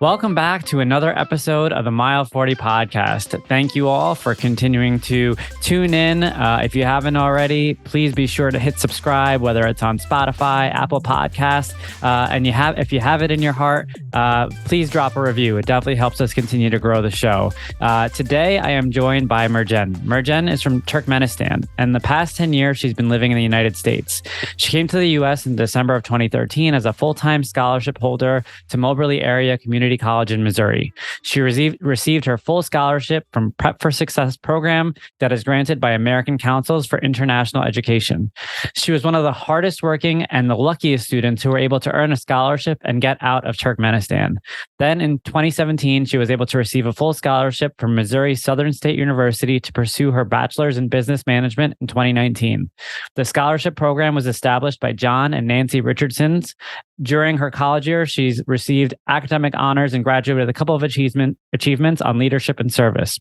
Welcome back to another episode of the Mile 40 podcast. Thank you all for continuing to tune in. If you haven't already, please be sure to hit subscribe, whether it's on Spotify, Apple Podcasts, and if you have it in your heart, please drop a review. It definitely helps us continue to grow the show. Today, I am joined by Merjen. Merjen is from Turkmenistan, and the past 10 years, she's been living in the United States. She came to the U.S. in December of 2013 as a full-time scholarship holder to Moberly Area Community College in Missouri. She received her full scholarship from Prep for Success program that is granted by American Councils for International Education. She was one of the hardest working and the luckiest students who were able to earn a scholarship and get out of Turkmenistan. Then in 2017, she was able to receive a full scholarship from Missouri Southern State University to pursue her bachelor's in business management in 2019. The scholarship program was established by John and Nancy Richardsons. During her college year, she's received academic honors and graduated with a couple of achievements on leadership and service.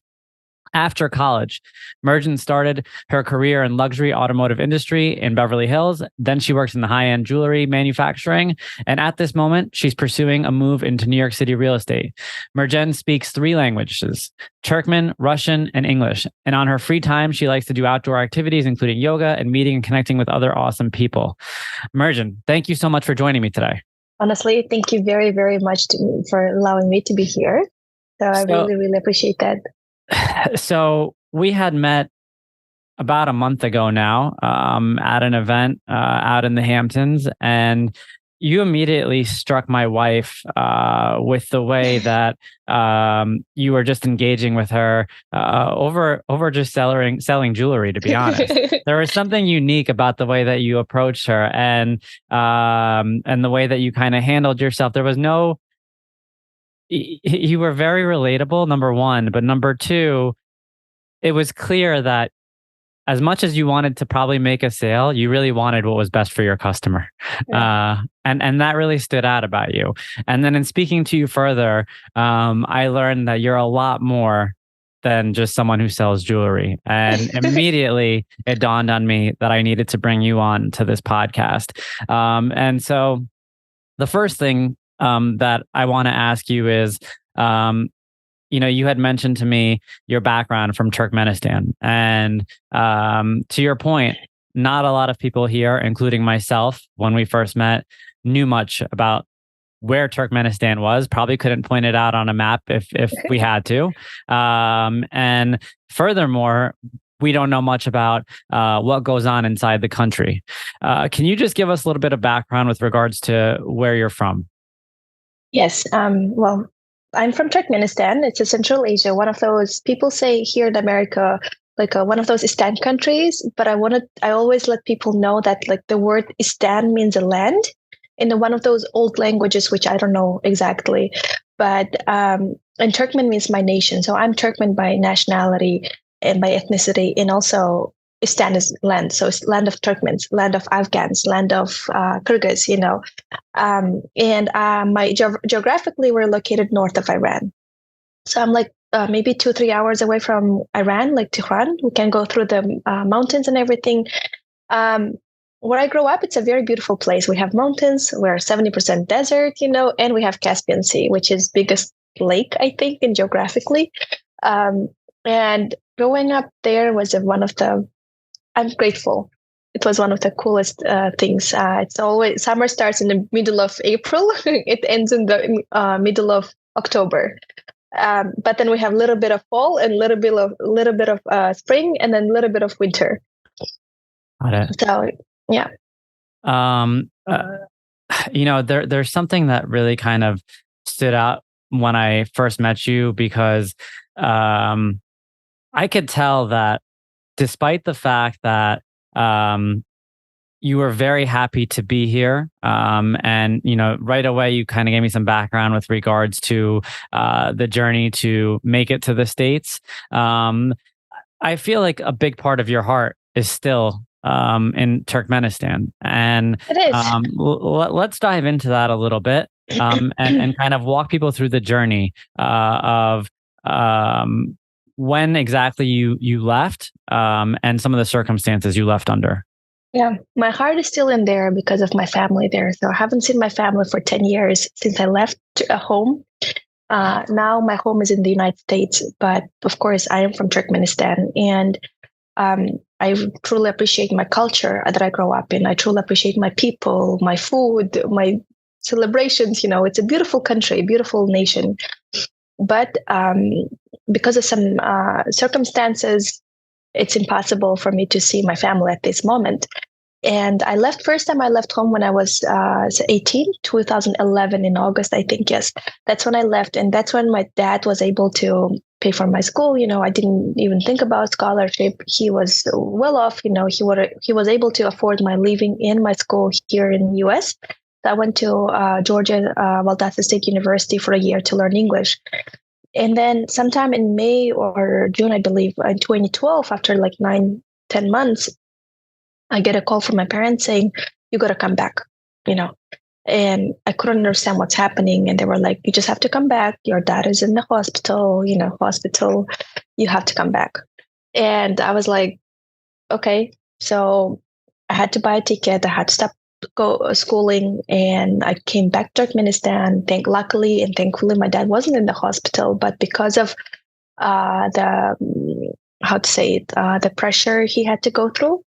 After college, Merjen started her career in luxury automotive industry in Beverly Hills. Then she works in the high-end jewelry manufacturing. And at this moment, she's pursuing a move into New York City real estate. Merjen speaks 3 languages, Turkmen, Russian, and English. And on her free time, she likes to do outdoor activities, including yoga and meeting and connecting with other awesome people. Merjen, thank you so much for joining me today. Honestly, thank you very, very much for allowing me to be here. So I really, really appreciate that. So we had met about a month ago now at an event out in the Hamptons, and you immediately struck my wife with the way that you were just engaging with her over just selling jewelry, to be honest. There was something unique about the way that you approached her and the way that you kind of handled yourself. There was you were very relatable, number one, but number two, it was clear that as much as you wanted to probably make a sale, you really wanted what was best for your customer. Yeah. And that really stood out about you. And then in speaking to you further, I learned that you're a lot more than just someone who sells jewelry. And immediately it dawned on me that I needed to bring you on to this podcast. And so the first thing that I want to ask you is, you had mentioned to me your background from Turkmenistan. And to your point, not a lot of people here, including myself, when we first met, knew much about where Turkmenistan was. Probably couldn't point it out on a map if we had to. And furthermore, we don't know much about what goes on inside the country. Can you just give us a little bit of background with regards to where you're from? Yes. Well, I'm from Turkmenistan. It's a Central Asia. One of those, people say here in America, like one of those Istan countries. But I always let people know that like the word Istan means a land in one of those old languages, which I don't know exactly. But and Turkmen means my nation. So I'm Turkmen by nationality and by ethnicity, and also Istan is land. So it's land of Turkmens, land of Afghans, land of Kyrgyz, geographically, we're located north of Iran. So I'm like maybe 2-3 hours away from Iran, like Tehran. We can go through the mountains and everything. Where I grew up, it's a very beautiful place. We have mountains, we're 70% desert, and we have Caspian Sea, which is biggest lake, I think, in geographically. And growing up there was I'm grateful. It was one of the coolest things. It's always, summer starts in the middle of April. It ends in the middle of October. But then we have a little bit of fall and a little bit of spring, and then a little bit of winter. Got it. So, yeah. There's something that really kind of stood out when I first met you, because I could tell that despite the fact that you were very happy to be here, and right away you kind of gave me some background with regards to the journey to make it to the States. I feel like a big part of your heart is still in Turkmenistan, and it is. Let's dive into that a little bit, and kind of walk people through the journey of when exactly you left, and some of the circumstances you left under. Yeah, my heart is still in there because of my family there. So I haven't seen my family for 10 years since I left home. Now my home is in the United States, but of course I am from Turkmenistan, and I truly appreciate my culture that I grow up in. I truly appreciate my people, my food, my celebrations. It's a beautiful country, beautiful nation. But because of some circumstances, it's impossible for me to see my family at this moment. And first time I left home when I was 18, 2011 in August, I think, yes. That's when I left. And that's when my dad was able to pay for my school. I didn't even think about scholarship. He was well off, he was able to afford my living in my school here in the US. So I went to Georgia Valdosta State University for a year to learn English. And then sometime in May or June, I believe, in 2012, after like 9-10 months, I get a call from my parents saying, you got to come back, and I couldn't understand what's happening. And they were like, you just have to come back. Your dad is in the hospital, you have to come back. And I was like, okay. So I had to buy a ticket. I had to stop schooling, and I came back to Turkmenistan. Luckily and thankfully, my dad wasn't in the hospital, but because of the pressure he had to go through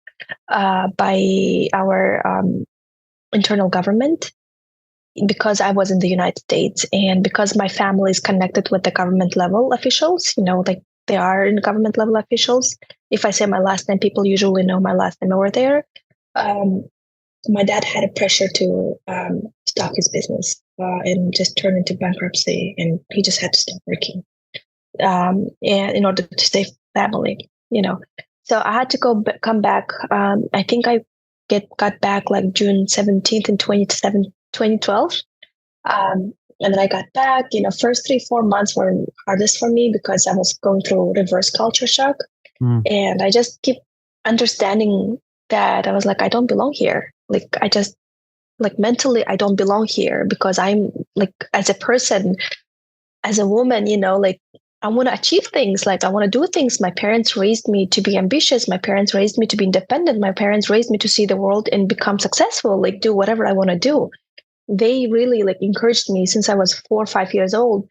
by our internal government, because I was in the United States and because my family is connected with the government level officials, like they are in government level officials. If I say my last name, people usually know my last name over there. My dad had a pressure to stop his business and just turn into bankruptcy, and he just had to stop working and in order to save family, So I had to come back. I think I got back like June 17th in 2012. And then I got back, first 3-4 months were hardest for me because I was going through reverse culture shock. And I just keep understanding that I was like, I don't belong here. Like, I just, like, mentally, I don't belong here because I'm like, as a person, as a woman, like, I want to achieve things. Like, I want to do things. My parents raised me to be ambitious. My parents raised me to be independent. My parents raised me to see the world and become successful, like do whatever I want to do. They really like encouraged me since I was 4 or 5 years old.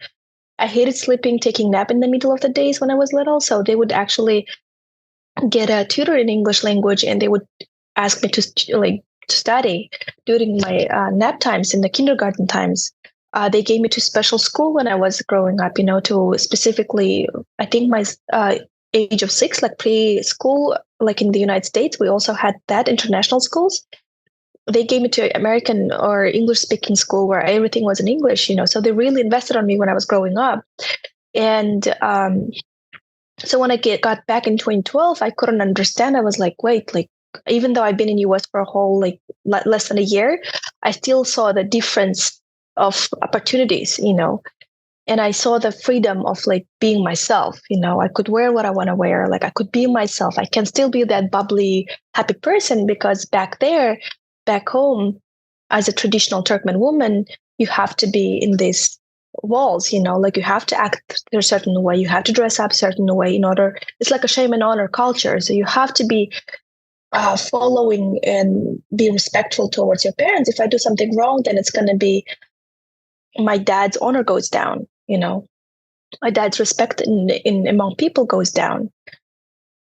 I hated sleeping, taking nap in the middle of the days when I was little. So they would actually get a tutor in English language, and they would ask me to study during my nap times in the kindergarten times. They gave me to special school when I was growing up, to specifically, I think my age of 6, like preschool, like in the United States, we also had that international schools. They gave me to American or English speaking school where everything was in English, so they really invested on me when I was growing up. And so when I got back in 2012, I couldn't understand. I was like, wait, like, even though I've been in US for a whole, like, less than a year, I still saw the difference of opportunities, and I saw the freedom of like being myself, I could wear what I want to wear. Like, I could be myself. I can still be that bubbly, happy person, because back home, as a traditional Turkmen woman, you have to be in these walls, like you have to act a certain way, you have to dress up a certain way in order. It's like a shame and honor culture. So you have to be following and be respectful towards your parents. If I do something wrong, then it's going to be my dad's honor goes down. My dad's respect in among people goes down.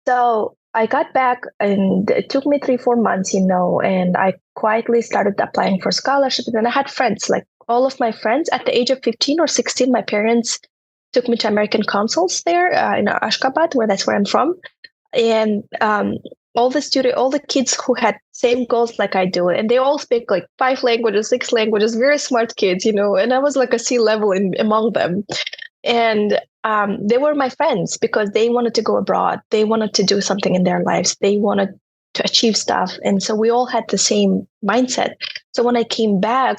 So I got back, and it took me 3-4 months, and I quietly started applying for scholarship. And then I had friends, like all of my friends at the age of 15 or 16, my parents took me to American consuls there in Ashgabat, that's where I'm from. And all the kids who had same goals like I do, and they all speak like 5 languages, 6 languages, very smart kids, and I was like a C level among them. And they were my friends because they wanted to go abroad. They wanted to do something in their lives. They wanted to achieve stuff. And so we all had the same mindset. So when I came back,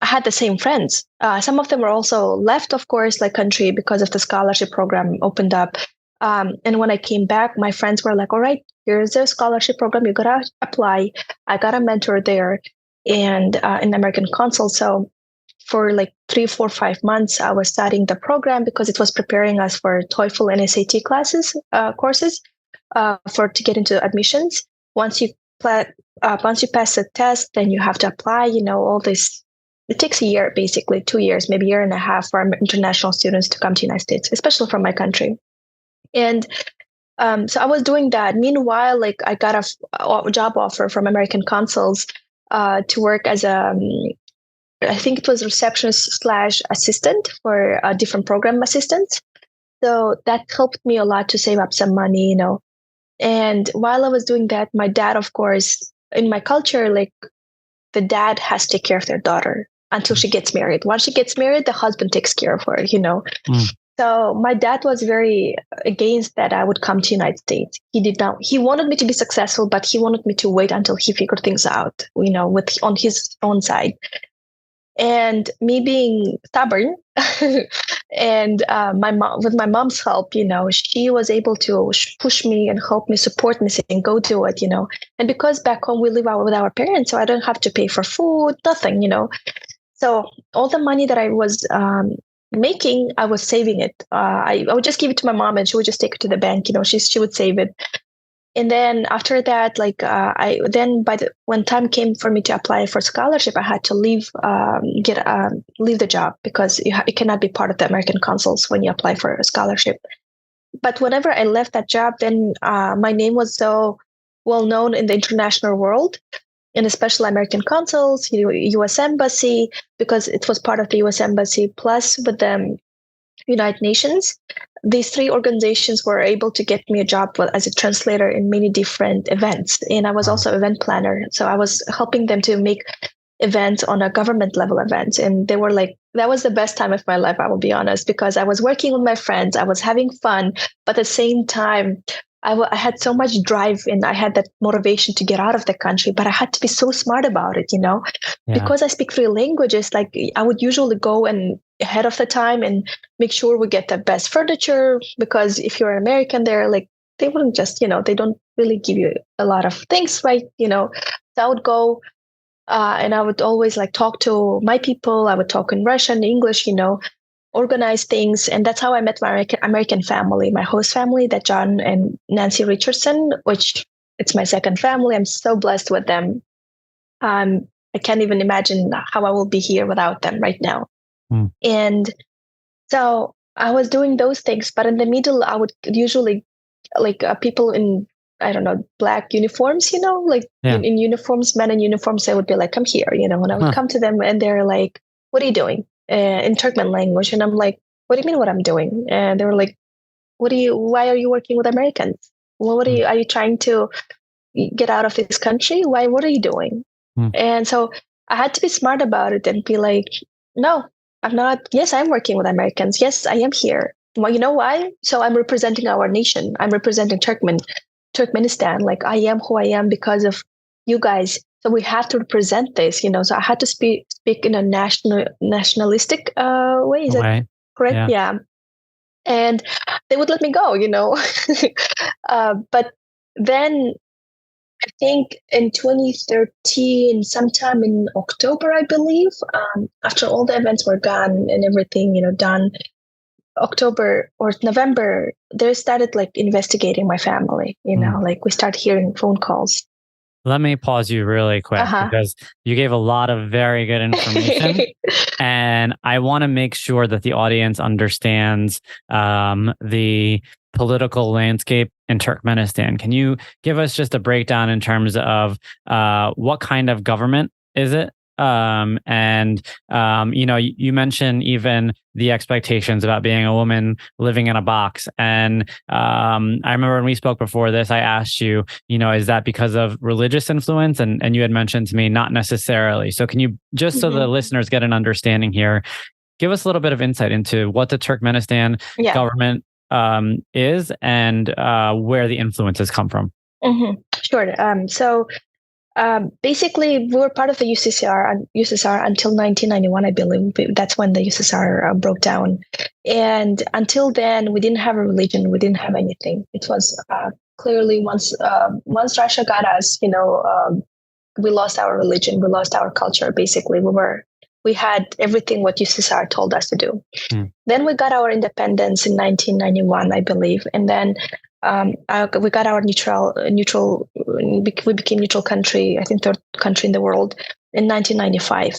I had the same friends. Some of them were also left, of course, like country because of the scholarship program opened up. And when I came back, my friends were like, all right, here's a scholarship program. You got to apply. I got a mentor there and in American Consul. So for like 3, 4, 5 months, I was studying the program because it was preparing us for TOEFL and SAT courses to get into admissions. Once you pass the test, then you have to apply, all these it takes a year, basically 2 years, maybe a year and a half for international students to come to the United States, especially from my country. And so I was doing that. Meanwhile, like I got a job offer from American consuls to work as I think it was receptionist slash assistant for a different program assistants. So that helped me a lot to save up some money, you know. And while I was doing that, my dad, of course, in my culture, like the dad has to take care of their daughter until she gets married. Once she gets married, the husband takes care of her, you know. Mm. So my dad was very against that I would come to United States. He did not. He wanted me to be successful, but he wanted me to wait until he figured things out, you know, with on his own side. And me being stubborn, and my mom, with my mom's help, you know, she was able to push me and help me, support me, saying, "Go do it," you know. And because back home we live with our parents, so I don't have to pay for food, nothing, you know. So all the money that I was making, I was saving it. I would just give it to my mom, and she would just take it to the bank. You know, she would save it. And then after that, like when time came for me to apply for scholarship, I had to leave leave the job because you cannot be part of the American consuls when you apply for a scholarship. But whenever I left that job, then my name was so well known in the international world, and especially American consuls, U.S. Embassy, because it was part of the U.S. Embassy, plus with the United Nations. These three organizations were able to get me a job as a translator in many different events. And I was also event planner. So I was helping them to make events on a government level events. And they were like, that was the best time of my life, I will be honest, because I was working with my friends, I was having fun, but at the same time, I had so much drive and I had that motivation to get out of the country, but I had to be so smart about it, you know, because I speak three languages. Like I would usually go and ahead of the time and make sure we get the best furniture, because if you're an American, they're like, they wouldn't just, you know, they don't really give you a lot of things, right? You know, so I would go and I would always like talk to my people. I would talk in Russian, English, you know, organize things. And that's how I met my American family, my host family, that John and Nancy Richardson, which it's my second family. I'm so blessed with them. I can't even imagine how I will be here without them right now. Mm. And so I was doing those things, but in the middle, I would usually like people in, I don't know, black uniforms, you know, like in uniforms, men in uniforms, I would be like, come here, you know, and I would come to them and they're like, what are you doing? In Turkmen language. And I'm like, what do you mean what I'm doing? And they were like, why are you working with Americans? Well, are you trying to get out of this country? What are you doing? And so I had to be smart about it and be like, no, I'm not. Yes, I'm working with Americans. Yes, I am here. Well, you know why? So I'm representing our nation. I'm representing Turkmenistan. Like I am who I am because of you guys. So we have to represent this, you know. So I had to speak in a nationalistic way. Is that correct? Yeah. And they would let me go, you know. But then I think in 2013, sometime in October, I believe, after all the events were gone and everything, you know, done, October or November, they started like investigating my family, you know, like we start hearing phone calls. Let me pause you really quick because you gave a lot of very good information. And I want to make sure that the audience understands the political landscape in Turkmenistan. Can you give us just a breakdown in terms of what kind of government is it? You know, you mentioned even the expectations about being a woman living in a box. And I remember when we spoke before this, I asked you, you know, is that because of religious influence? And you had mentioned to me, not necessarily. So can you, just so the listeners get an understanding here, give us a little bit of insight into what the Turkmenistan government is and where the influences come from? Sure. So basically, we were part of the USSR until 1991, I believe. That's when the USSR broke down. And until then, we didn't have a religion. We didn't have anything. It was clearly once Russia got us, you know, we lost our religion. We lost our culture. Basically, we had everything what USSR told us to do. Then we got our independence in 1991, I believe. And then we got our we became neutral country, I think third country in the world in 1995.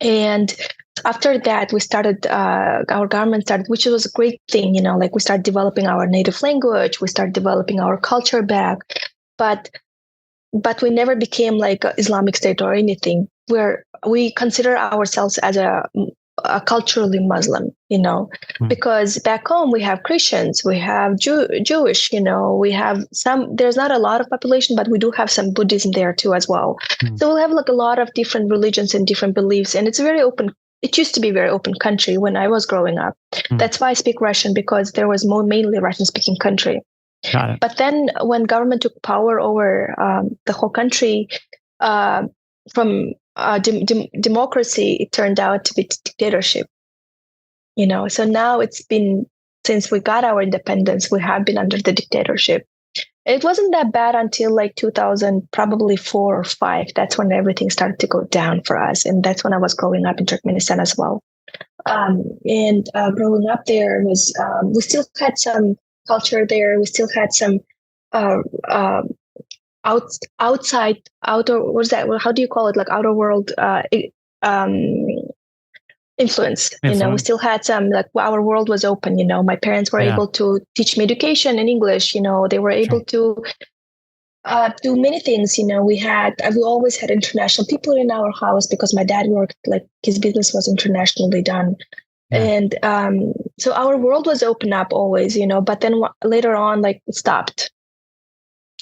And after that, we started, our government started, which was a great thing, like we started developing our native language, we started developing our culture back. But we never became like a Islamic State or anything. We consider ourselves as a culturally Muslim, because back home we have Christians, we have Jewish, we have some. There's not a lot of population, but we do have some Buddhism there too as well. So we'll have like a lot of different religions and different beliefs, and it's very open. It used to be a very open country when I was growing up. That's why I speak Russian, because there was mainly Russian-speaking country. Got it. But then when government took power over the whole country, from democracy, it turned out to be dictatorship. So now it's been, since we got our independence, we have been under the dictatorship. It wasn't that bad until like 2000, probably 4 or 5. That's when everything started to go down for us. And that's when I was growing up in Turkmenistan as well. Growing up there was, we still had some culture there. We still had some outer, what is that? How do you call it? Like outer world influence. We still had some, like we world was open. My parents were able to teach me education in English. They were able to do many things. We always had international people in our house because my dad worked, like his business was internationally done. And so our world was open up always, but then later on, like it stopped.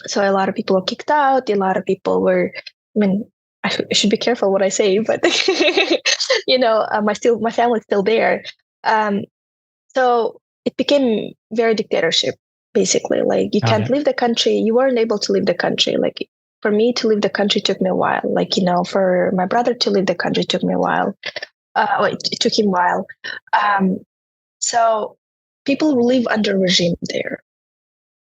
So a lot of people were kicked out. A lot of people were, I should be careful what I say, but my family's still there. So it became very dictatorship, basically. Like you can't leave the country. You weren't able to leave the country. Like for me to leave the country took me a while. Like, for my brother to leave the country took me a while. It took him a while. So people live under regime there.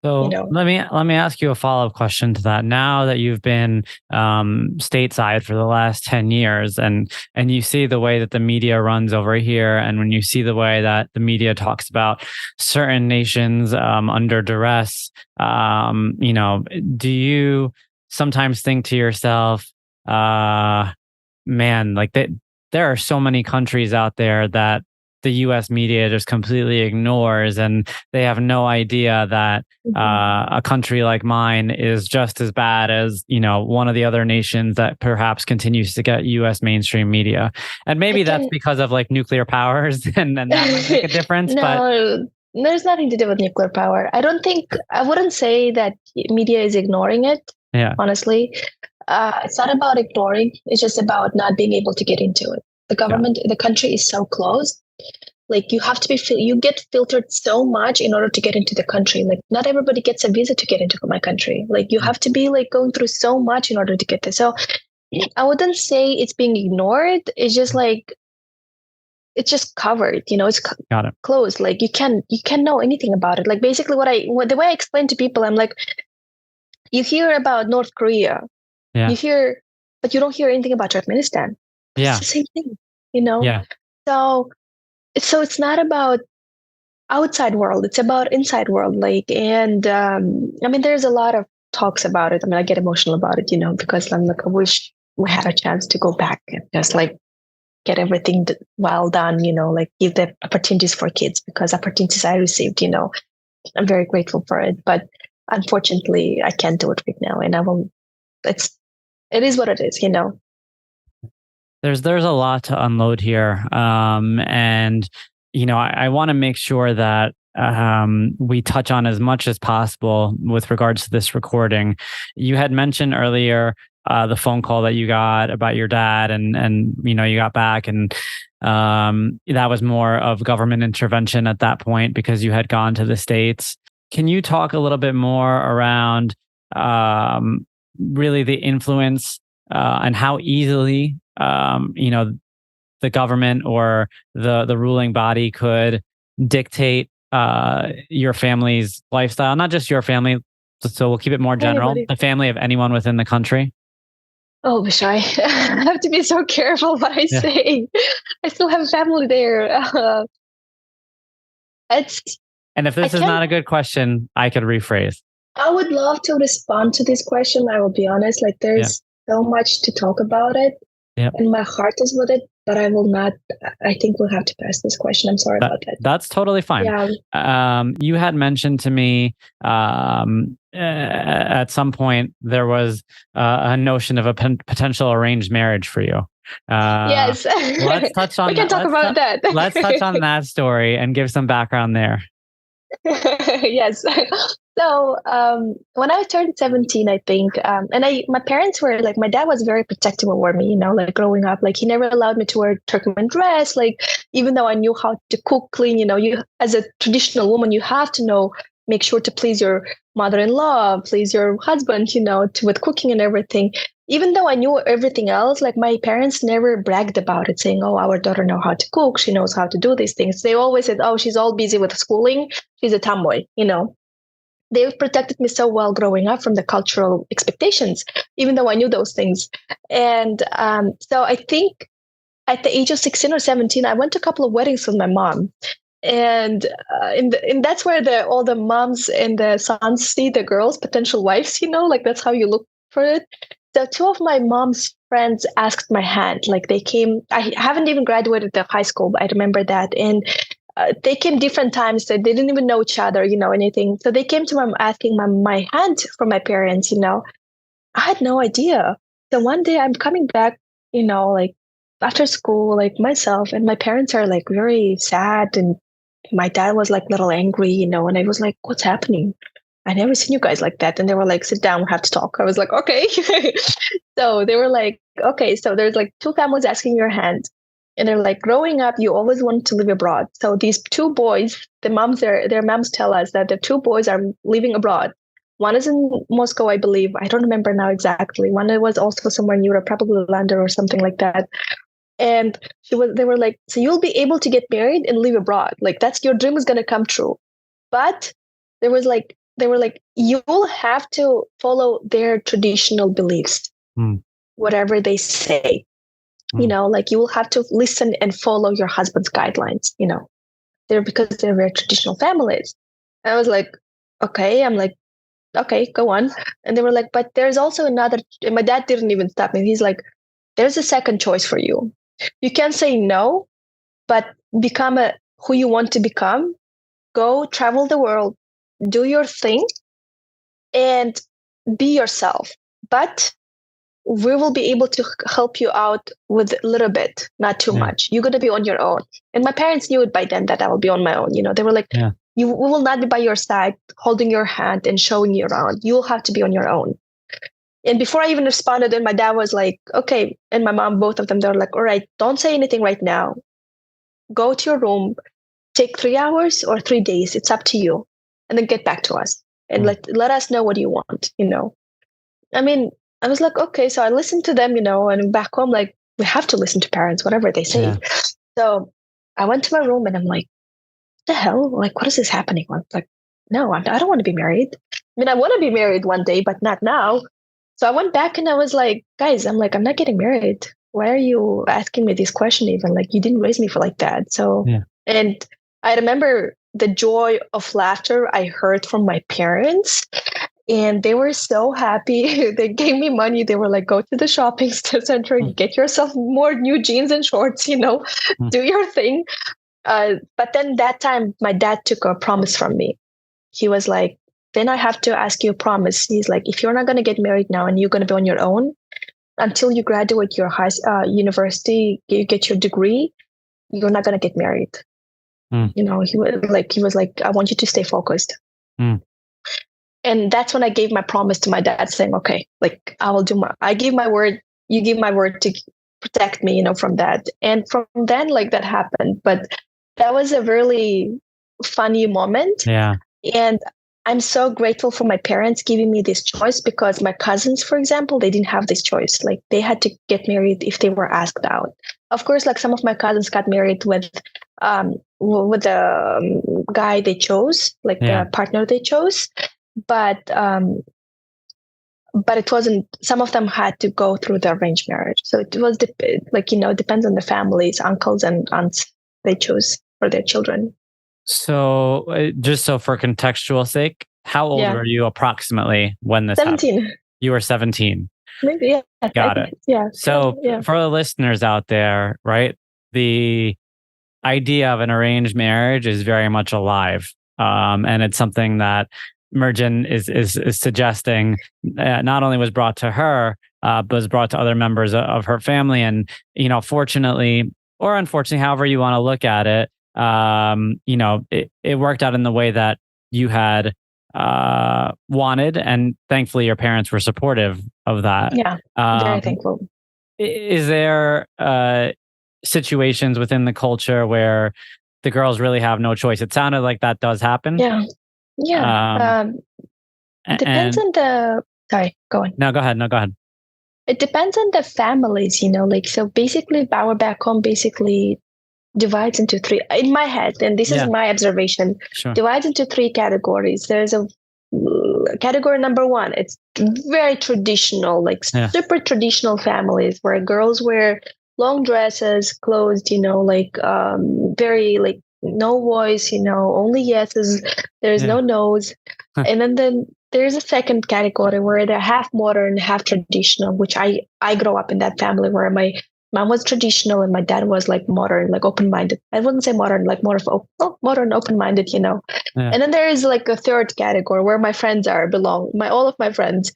So let me ask you a follow-up question to that. Now that you've been stateside for the last 10 years and you see the way that the media runs over here, and when you see the way that the media talks about certain nations under duress, do you sometimes think to yourself, man, like there are so many countries out there that the U.S. media just completely ignores, and they have no idea that a country like mine is just as bad as one of the other nations that perhaps continues to get U.S. mainstream media. And maybe that's because of like nuclear powers, and that might make a difference. No, there's nothing to do with nuclear power. I wouldn't say that media is ignoring it. Yeah, honestly, it's not about ignoring. It's just about not being able to get into it. The government, the country is so closed. Like you have to you get filtered so much in order to get into the country. Like not everybody gets a visa to get into my country. Like you have to be like going through so much in order to get there. So I wouldn't say it's being ignored. It's just like, it's just covered, it's closed. Like you can't know anything about it. Like basically the way I explain to people, I'm like, you hear about North Korea, you hear, but you don't hear anything about Turkmenistan. It's the same thing, Yeah. So it's not about outside world, it's about inside world. Like, and there's a lot of talks about it. I get emotional about it, because I'm like, I wish we had a chance to go back and just like get everything well done, like give the opportunities for kids, because opportunities I received, I'm very grateful for it. But unfortunately, I can't do it right now, and it is what it is, There's a lot to unload here. And, I want to make sure that we touch on as much as possible with regards to this recording. You had mentioned earlier the phone call that you got about your dad, and you got back, and that was more of government intervention at that point because you had gone to the States. Can you talk a little bit more around really the influence and how easily the government or the ruling body could dictate your family's lifestyle, not just your family, so we'll keep it more general, Anybody. The family of anyone within the country? Oh, Bishai, I have to be so careful what I say. I still have family there. And if this is not a good question, I could rephrase. I would love to respond to this question. I will be honest. Like there's so much to talk about it. Yep. And my heart is with it. but I will not. I think we'll have to pass this question. I'm sorry about that. That's totally fine. Yeah. You had mentioned to me at some point there was a notion of a potential arranged marriage for you. Yes. Let's touch on we can talk about that. Let's touch on that story and give some background there. Yes. So when I turned 17, I think, my parents were like, my dad was very protective over me, like growing up, like he never allowed me to wear Turkmen dress. Like, even though I knew how to cook, clean, you as a traditional woman, you have to make sure to please your mother-in-law, please your husband, with cooking and everything. Even though I knew everything else, like my parents never bragged about it, saying, "Oh, our daughter knows how to cook. She knows how to do these things." They always said, "Oh, she's all busy with schooling. She's a tomboy." They protected me so well growing up from the cultural expectations, even though I knew those things. And so I think at the age of 16 or 17, I went to a couple of weddings with my mom. And that's where all the moms and the sons see the girls' potential wives, like that's how you look for it. So two of my mom's friends asked my hand. Like they came, I haven't even graduated the high school, but I remember that. And they came different times. So they didn't even know each other, anything. So they came to my asking my hand from my parents, I had no idea. So one day I'm coming back, like after school, like myself, and my parents are like very sad. And my dad was like a little angry, and I was like, what's happening? I never seen you guys like that. And they were like, sit down, we have to talk. I was like, okay. So they were like, okay, so there's like two families asking your hand. And they're like, growing up, you always wanted to live abroad. So these two boys, their moms tell us that the two boys are living abroad. One is in Moscow, I believe. I don't remember now exactly. One was also somewhere in Europe, probably London or something like that. And they were like, so you'll be able to get married and live abroad. Like that's your dream is going to come true. But they were like, you'll have to follow their traditional beliefs, whatever they say. Like you will have to listen and follow your husband's guidelines, because they're very traditional families. And I was like, okay. I'm like, okay, go on. And they were like, but there's also another, and my dad didn't even stop me. He's like, there's a second choice for you. You can say no, but become who you want to become. Go travel the world, do your thing, and be yourself. But we will be able to help you out with a little bit, not too much. You're going to be on your own. And my parents knew it by then that I will be on my own. They were like, we will not be by your side, holding your hand and showing you around. You will have to be on your own. And before I even responded, and my dad was like, okay. And my mom, both of them, they're like, all right, don't say anything right now. Go to your room, take 3 hours or 3 days. It's up to you. And then get back to us and let us know what you want, I mean, I was like, okay. So I listened to them, and back home, like, we have to listen to parents, whatever they say. Yeah. So I went to my room and I'm like, the hell? Like, what is this happening? I'm like, no, I don't want to be married. I mean, I want to be married one day, but not now. So I went back and I was like, guys, I'm not getting married. Why are you asking me this question even? Like, you didn't raise me for like that. So, and I remember the joy of laughter I heard from my parents. And they were so happy. They gave me money. They were like, go to the shopping center, get yourself more new jeans and shorts, do your thing. But then that time, my dad took a promise from me. He was like, then I have to ask you a promise. He's like, if you're not going to get married now and you're going to be on your own until you graduate your university, you get your degree, you're not going to get married. He was like, I want you to stay focused. And that's when I gave my promise to my dad, saying, okay, like I gave my word, you give my word to protect me, from that. And from then, like that happened. But that was a really funny moment. Yeah. And I'm so grateful for my parents giving me this choice, because my cousins, for example, they didn't have this choice. Like they had to get married if they were asked out. Of course, like some of my cousins got married with the guy they chose, like the partner they chose. But it wasn't, some of them had to go through the arranged marriage. So it was depends on the families, uncles and aunts they chose for their children. So just so for contextual sake, how old were you approximately when this 17. happened? You were 17. Maybe, yeah. Got it. Yeah. So Yeah. for the listeners out there, right, the idea of an arranged marriage is very much alive. And it's something that Merjen is suggesting not only was brought to her, but was brought to other members of her family. And, fortunately or unfortunately, however you want to look at it, it worked out in the way that you had wanted. And thankfully, your parents were supportive of that. Yeah. Very thankful. Is there situations within the culture where the girls really have no choice? It sounded like that does happen. Yeah. Yeah. Depends on the. Sorry, go on. No, go ahead. No, go ahead. It depends on the families, like, so basically our back home basically divides into three, in my head, and this is my observation, divides into three categories. There's a category number one. It's very traditional, like super traditional families where girls wear long dresses, clothed, like very like no voice, only yeses. There's no no's. And then there's a second category where they're half modern, half traditional, which I grew up in that family where my mom was traditional and my dad was like modern, like open-minded. I wouldn't say modern, like more of modern, open-minded, And then there is like a third category where my friends all of my friends,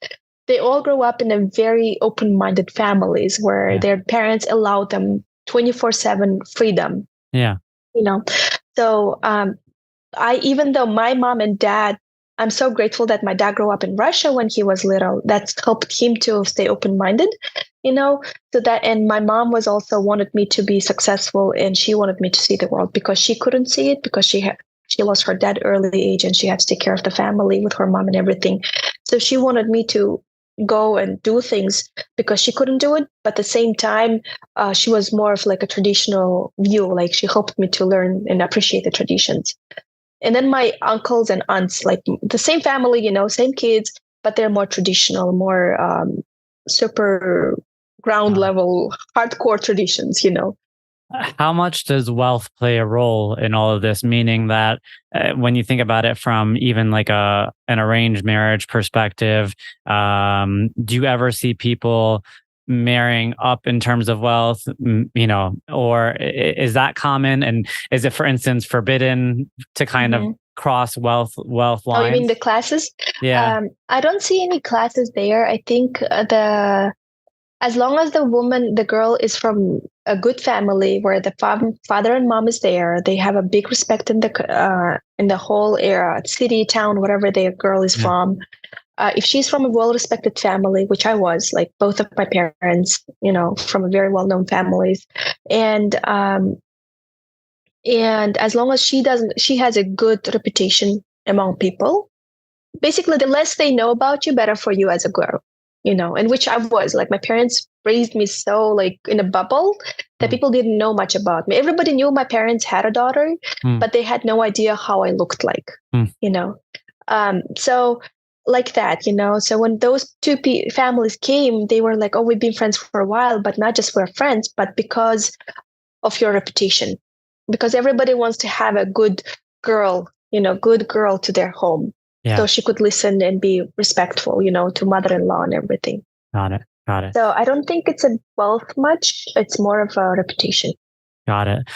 they all grew up in a very open-minded families where their parents allowed them 24/7 freedom. Yeah. So even though my mom and dad, I'm so grateful that my dad grew up in Russia when he was little. That's helped him to stay open-minded, so that, and my mom was also wanted me to be successful and she wanted me to see the world because she couldn't see it because she lost her dad early age and she had to take care of the family with her mom and everything. So she wanted me to go and do things because she couldn't do it. But at the same time, she was more of like a traditional view. Like she helped me to learn and appreciate the traditions. And then my uncles and aunts, like the same family, same kids, but they're more traditional, more super ground level, hardcore traditions, How much does wealth play a role in all of this? Meaning that when you think about it from even like an arranged marriage perspective, do you ever see people marrying up in terms of wealth, or is that common? And is it, for instance, forbidden to kind of cross wealth lines? Oh, you mean the classes? Yeah. I don't see any classes there. I think as long as the girl is from a good family where the father and mom is there, they have a big respect in the whole area, city, town, whatever the girl is from. If she's from a well-respected family, which I was, like both of my parents, from very well-known families, and as long as she has a good reputation among people. Basically, the less they know about you, better for you as a girl, and which I was. Like my parents raised me so like in a bubble that people didn't know much about me. Everybody knew my parents had a daughter, but they had no idea how I looked like, So like that, So when those two families came, they were like, "Oh, we've been friends for a while, but not just we're friends, but because of your reputation, because everybody wants to have a good girl, good girl to their home." Yeah. So she could listen and be respectful, to mother-in-law and everything. Got it. So I don't think it's a wealth much. It's more of a reputation. Got it.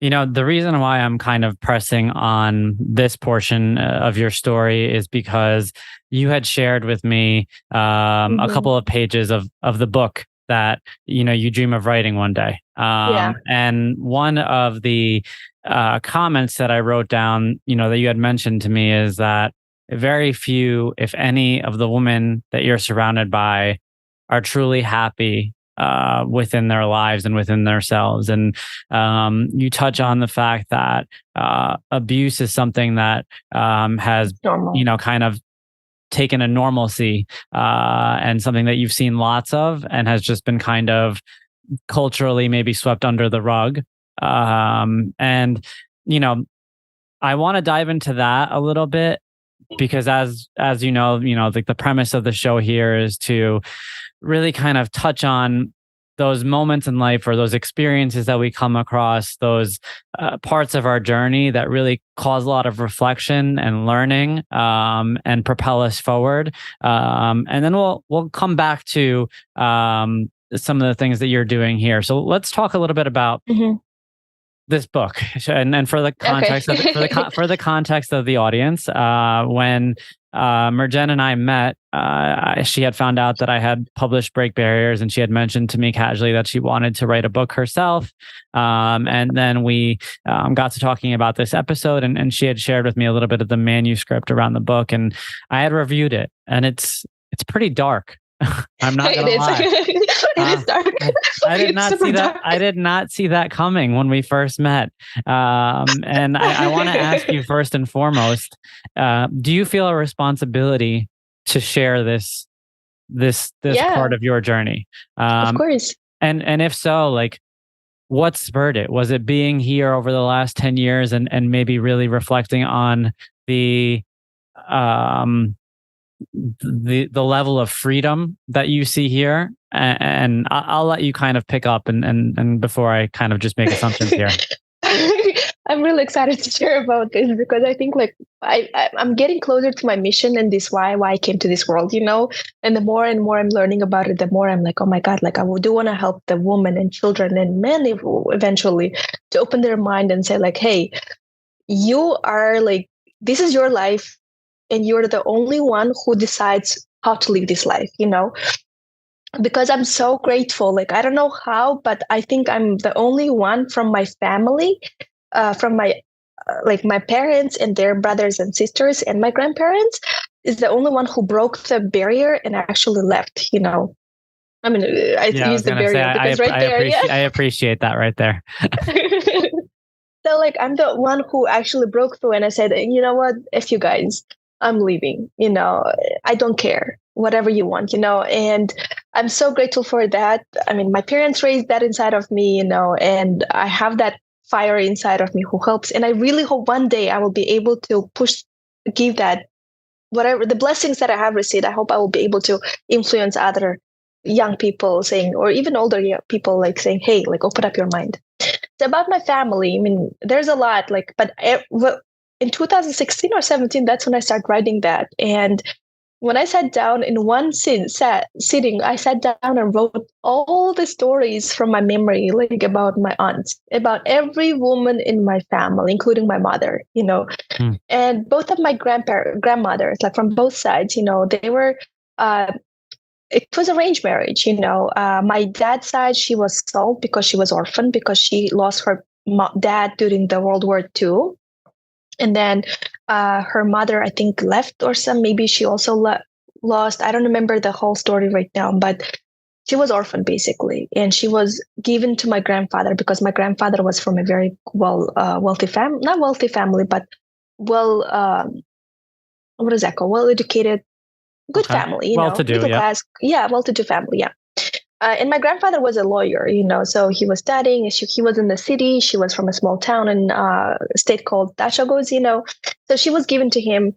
The reason why I'm kind of pressing on this portion of your story is because you had shared with me a couple of pages of the book that, you dream of writing one day. And one of the comments that I wrote down, that you had mentioned to me is that very few, if any, of the women that you're surrounded by are truly happy within their lives and within themselves. And you touch on the fact that abuse is something that has, kind of taken a normalcy and something that you've seen lots of and has just been kind of culturally maybe swept under the rug. And, I want to dive into that a little bit because as like the premise of the show here is to really kind of touch on those moments in life or those experiences that we come across, those parts of our journey that really cause a lot of reflection and learning, and propel us forward. And then we'll come back to some of the things that you're doing here. So let's talk a little bit about this book, and for the context for the context of the audience, when Merjen and I met, she had found out that I had published Break Barriers, and she had mentioned to me casually that she wanted to write a book herself. And then we got to talking about this episode, and she had shared with me a little bit of the manuscript around the book, and I had reviewed it, and it's pretty dark. I'm not gonna lie. It is dark. I did not see that. I did not see that coming when we first met. And I want to ask you first and foremost: do you feel a responsibility to share this part of your journey? Of course. And if so, like, what spurred it? Was it being here over the last 10 years and maybe really reflecting on the level of freedom that you see here? And I'll let you kind of pick up and before I kind of just make assumptions here. I'm really excited to share about this because I think like I'm getting closer to my mission and this why I came to this world, and the more and more I'm learning about it, the more I'm like, oh my God, like I do want to help the women and children and men eventually to open their mind and say like, hey, you are like, this is your life and you're the only one who decides how to live this life, because I'm so grateful. Like, I don't know how, but I think I'm the only one from my family, from my my parents and their brothers and sisters and my grandparents is the only one who broke the barrier and actually left, I mean, I use the barrier because I appreciate that right there. So like, I'm the one who actually broke through and I said, you know what, if you guys, I'm leaving, I don't care, whatever you want, and I'm so grateful for that. I mean, my parents raised that inside of me, and I have that fire inside of me who helps. And I really hope one day I will be able to give that, whatever the blessings that I have received, I hope I will be able to influence other young people saying, or even older people like saying, hey, like open up your mind. So about my family, I mean, there's a lot but in 2016 or 17, that's when I started writing that. And when I sat down in one sitting, I sat down and wrote all the stories from my memory, like about my aunts, about every woman in my family, including my mother, and both of my grandmothers, like from both sides, they were, it was arranged marriage, my dad's side, she was sold because she was orphaned because she lost her dad during the World War II. And then her mother, I think, left or maybe she also lost. I don't remember the whole story right now, but she was orphaned basically. And she was given to my grandfather because my grandfather was from a very wealthy family, not wealthy family, but what is that called? Well-educated, good family, well-to-do, middle class. Yeah, well-to-do family, yeah. And my grandfather was a lawyer, so he was studying. He was in the city. She was from a small town in a state called Dachagos, So she was given to him,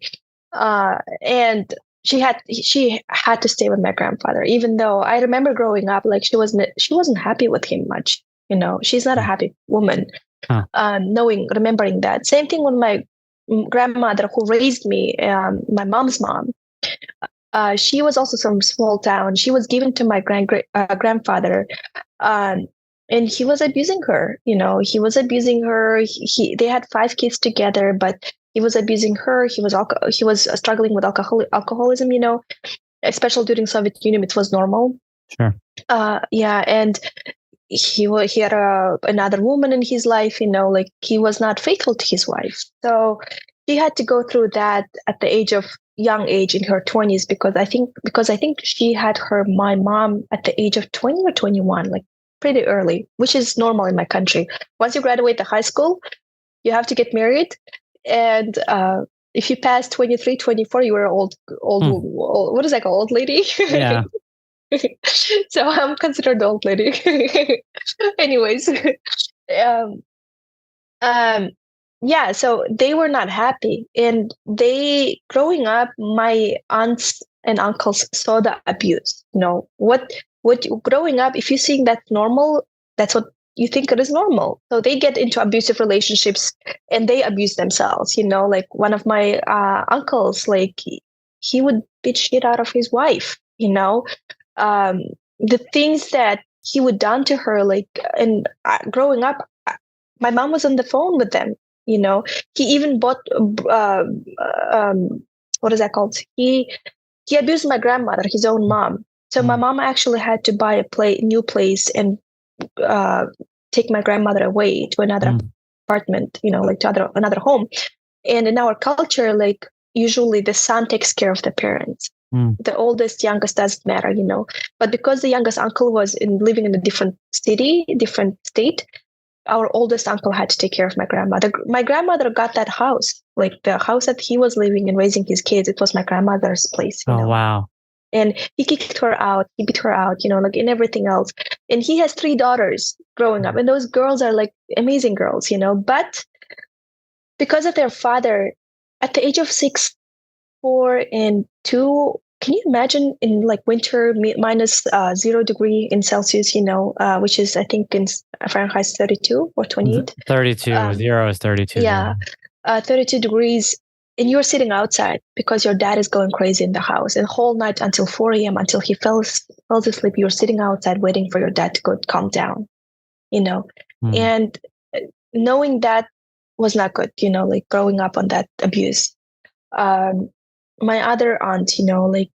and she had to stay with my grandfather. Even though I remember growing up, like she wasn't happy with him much. She's not a happy woman. Remembering that. Same thing with my grandmother who raised me, my mom's mom. She was also from small town. She was given to my grandfather, and he was abusing her. He was abusing her. They had 5 kids together, but he was abusing her. He was struggling with alcoholism. Especially during Soviet Union, it was normal. Sure. Yeah, and he had another woman in his life. Like he was not faithful to his wife, so she had to go through that at the young age in her 20s because I think she had my mom at the age of 20 or 21, like pretty early, which is normal in my country. Once you graduate the high school, you have to get married, and if you pass 23, 24, you were old, what is that called, old lady? Yeah. So I'm considered the old lady. Anyways, yeah, so they were not happy. And growing up, my aunts and uncles saw the abuse. What growing up, if you think that's normal, that's what you think it is normal. So they get into abusive relationships and they abuse themselves. Like one of my uncles, like he would beat shit out of his wife. The things that he would done to her, like, and growing up, my mom was on the phone with them. He even bought what is that called? He abused my grandmother, his own mom. So my mom actually had to buy a new place and take my grandmother away to another apartment, like to another home. And in our culture, like usually the son takes care of the parents. The oldest, youngest doesn't matter, But because the youngest uncle was living in a different city, different state, our oldest uncle had to take care of my grandmother. My grandmother got that house, like the house that he was living and raising his kids. It was my grandmother's place. Wow. And he kicked her out. He beat her out, like in everything else. And he has 3 daughters growing up. And those girls are like amazing girls, But because of their father, at the age of 6, 4, and 2, can you imagine in like winter minus 0 degree in Celsius, which is I think in Fahrenheit 32 or 28. 32. 0 is 32. Yeah, 32 degrees, and you're sitting outside because your dad is going crazy in the house, and whole night until 4 a.m. until he falls asleep, you're sitting outside waiting for your dad to go calm down, and knowing that was not good, like growing up on that abuse. My other aunt, like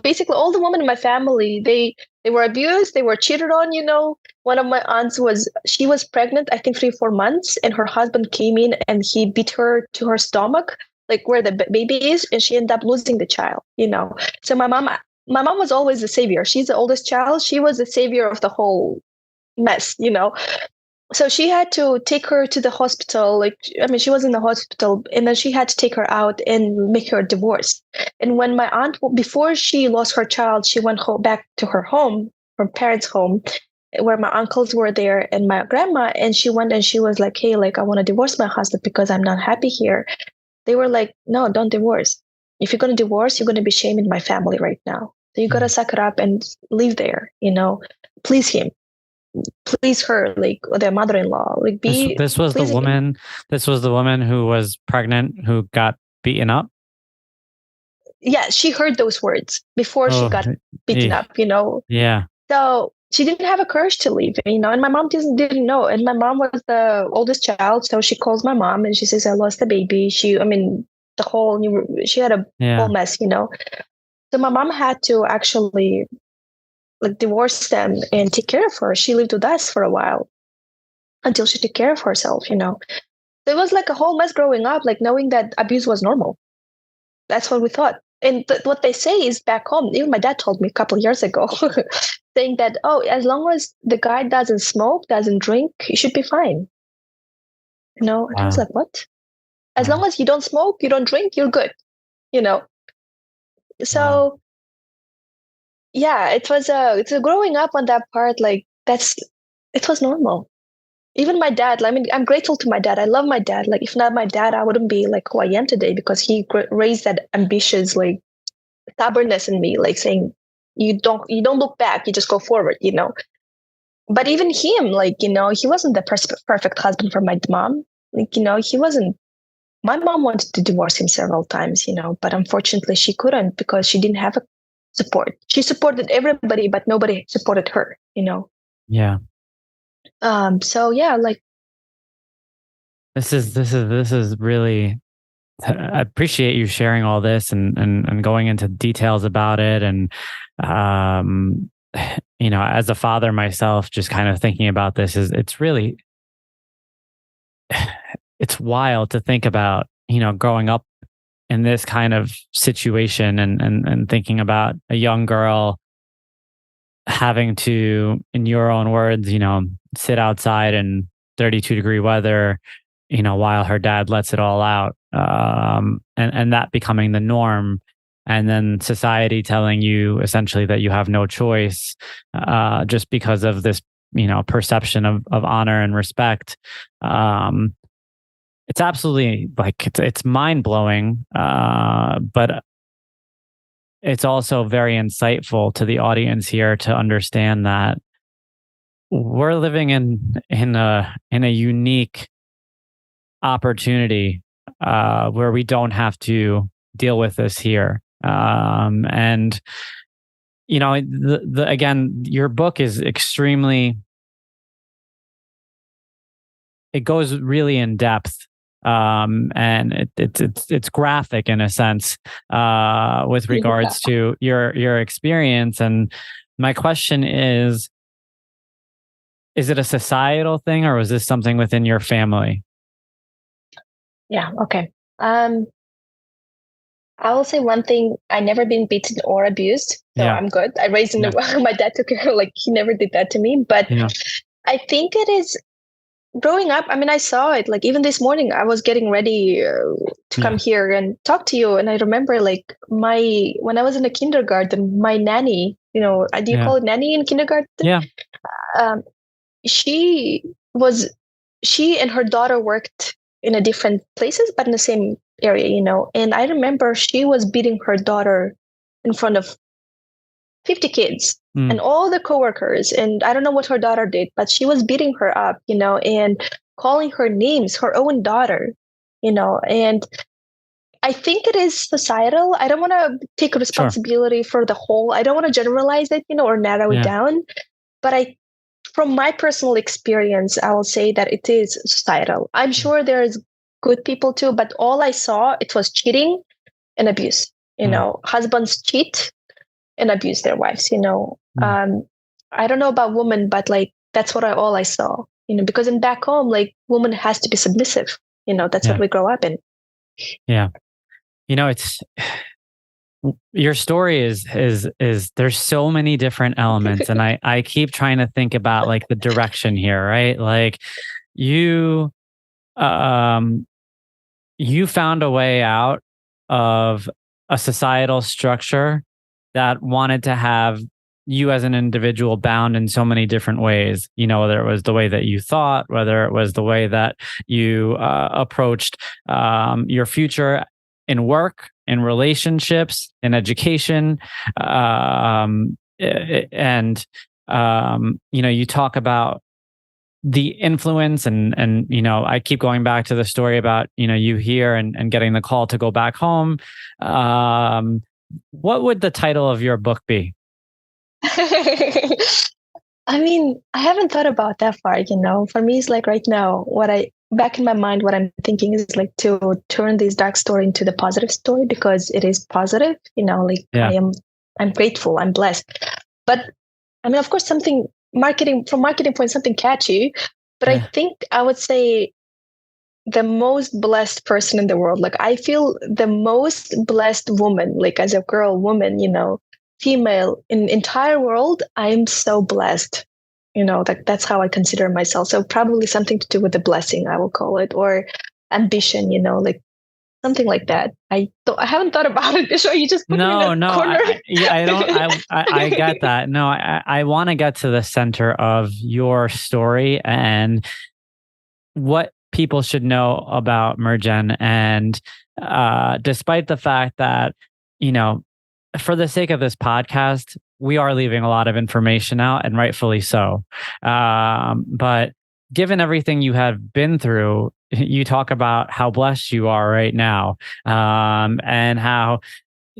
basically all the women in my family, they were abused, they were cheated on. One of my aunts she was pregnant, I think 3-4 months, and her husband came in and he beat her to her stomach, like where the baby is, and she ended up losing the child. So my mom was always the savior. She's the oldest child. She was the savior of the whole mess. So she had to take her to the hospital. She was in the hospital, and then she had to take her out and make her divorce. And when my aunt, before she lost her child, she went back to her home, her parents' home, where my uncles were there and my grandma. And she went and she was like, "Hey, like I want to divorce my husband because I'm not happy here." They were like, "No, don't divorce. If you're going to divorce, you're going to be shaming my family right now. So you got to suck it up and live there. Please him." Please her, like their mother-in-law, like be this was the woman. This was the woman who was pregnant who got beaten up. Yeah, she heard those words before she got beaten up. Yeah. So she didn't have a courage to leave. And my mom didn't know. And my mom was the oldest child, so she calls my mom and she says, "I lost the baby." She had a whole mess. So my mom had to actually like divorce them and take care of her. She lived with us for a while until she took care of herself, So it was like a whole mess growing up, like knowing that abuse was normal. That's what we thought. And what they say is back home, even my dad told me a couple of years ago, saying that, as long as the guy doesn't smoke, doesn't drink, he should be fine. And I was like, what? As long as you don't smoke, you don't drink, you're good. So yeah, it's a growing up on that part, like it was normal. Even my dad, I'm grateful to my dad. I love my dad. Like if not my dad, I wouldn't be like who I am today, because he raised that ambitious, like stubbornness in me, like saying you don't look back, you just go forward. But even him, like he wasn't the perfect husband for my mom. Like he wasn't. My mom wanted to divorce him several times, but unfortunately she couldn't because she didn't have a support. She supported everybody, but nobody supported her. Yeah. So yeah, like this is really, I appreciate you sharing all this and going into details about it. And, as a father myself, just kind of thinking about this it's really, it's wild to think about, growing up in this kind of situation and thinking about a young girl having to, in your own words, sit outside in 32-degree weather, while her dad lets it all out, and that becoming the norm, and then society telling you essentially that you have no choice, just because of this, perception of honor and respect. It's absolutely like it's mind blowing, but it's also very insightful to the audience here to understand that we're living in a unique opportunity where we don't have to deal with this here. And again, your book is extremely, it goes really in depth. And it's graphic in a sense, with regards to your experience. And my question is it a societal thing, or was this something within your family? Yeah. Okay. I will say one thing: I never been beaten or abused, so Yeah. I'm good. I raised in my dad took care, like he never did that to me. But I think it is growing up. I mean, I saw it. Like even this morning, I was getting ready to come here and talk to you, and I remember like when I was in the kindergarten, my nanny. Do you call it nanny in kindergarten? Yeah. She and her daughter worked in a different places, but in the same area, And I remember she was beating her daughter in front of 50 kids and all the coworkers. And I don't know what her daughter did, but she was beating her up, and calling her names, her own daughter, and I think it is societal. I don't want to take responsibility for the whole. I don't want to generalize it, or narrow it down. But from my personal experience, I will say that it is societal. I'm sure there's good people too, but all I saw, it was cheating and abuse. Husbands cheat and abuse their wives. I don't know about women, but like that's all I saw. Because in back home, like woman has to be submissive. That's what we grow up in. Yeah, it's your story is there's so many different elements, and I keep trying to think about like the direction here, right? Like you found a way out of a societal structure that wanted to have you as an individual bound in so many different ways, whether it was the way that you thought, whether it was the way that you approached your future in work, in relationships, in education. And you talk about the influence and I keep going back to the story about you here and getting the call to go back home. What would the title of your book be? I mean, I haven't thought about that far. For me, it's like right now back in my mind, what I'm thinking is like to turn this dark story into the positive story, because it is positive, I'm grateful, I'm blessed. But I mean, of course, something marketing point, something catchy, but I think I would say the most blessed person in the world. Like I feel the most blessed woman, like as a woman, female in entire world. I'm so blessed. That's how I consider myself. So probably something to do with the blessing, I will call it, or ambition, like something like that. I haven't thought about it. So you just put me in the corner. I get that. No, I want to get to the center of your story and what people should know about Merjen. And despite the fact that, for the sake of this podcast, we are leaving a lot of information out, and rightfully so. But given everything you have been through, you talk about how blessed you are right now, and how,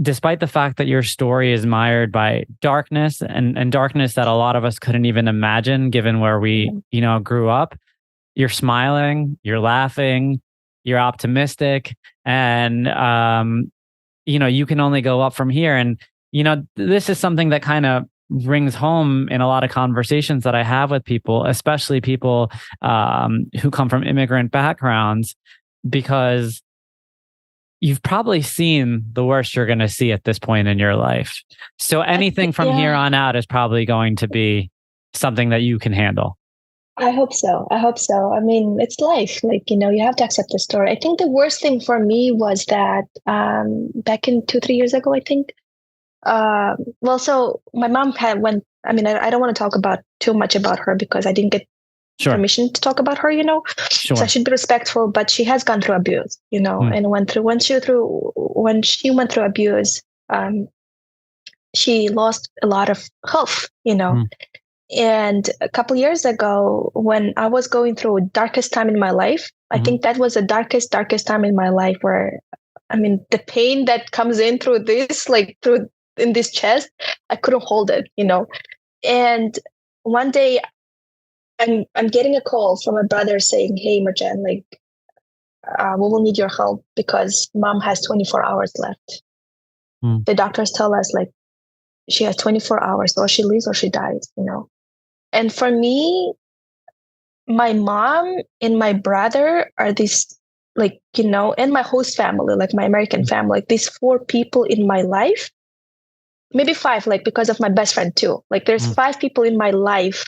despite the fact that your story is mired by darkness and darkness that a lot of us couldn't even imagine, given where we, grew up, you're smiling, you're laughing, you're optimistic, and you can only go up from here. And this is something that kind of rings home in a lot of conversations that I have with people, especially people who come from immigrant backgrounds, because you've probably seen the worst you're going to see at this point in your life. So anything from here on out is probably going to be something that you can handle. I hope so. I mean, it's life. Like, you have to accept the story. I think the worst thing for me was that back in 2-3 years ago, I think. So my mom I don't want to talk about too much about her because I didn't get permission to talk about her, So I should be respectful, but she has gone through abuse, and when she went through abuse, she lost a lot of health, you know. Mm. And a couple years ago, when I was going through darkest time in my life, I think that was the darkest time in my life where, I mean, the pain that comes in through this, like through in this chest, I couldn't hold it, you know. And one day I'm getting a call from my brother saying, "Hey, Merjen, like, we will need your help because mom has 24 hours left. Mm. The doctors tell us like she has 24 hours, or she lives or she dies, you know." And for me, my mom and my brother are these, like, you know, and my host family, like my American family, like these four people in my life, maybe five, like because of my best friend too. Like there's five people in my life.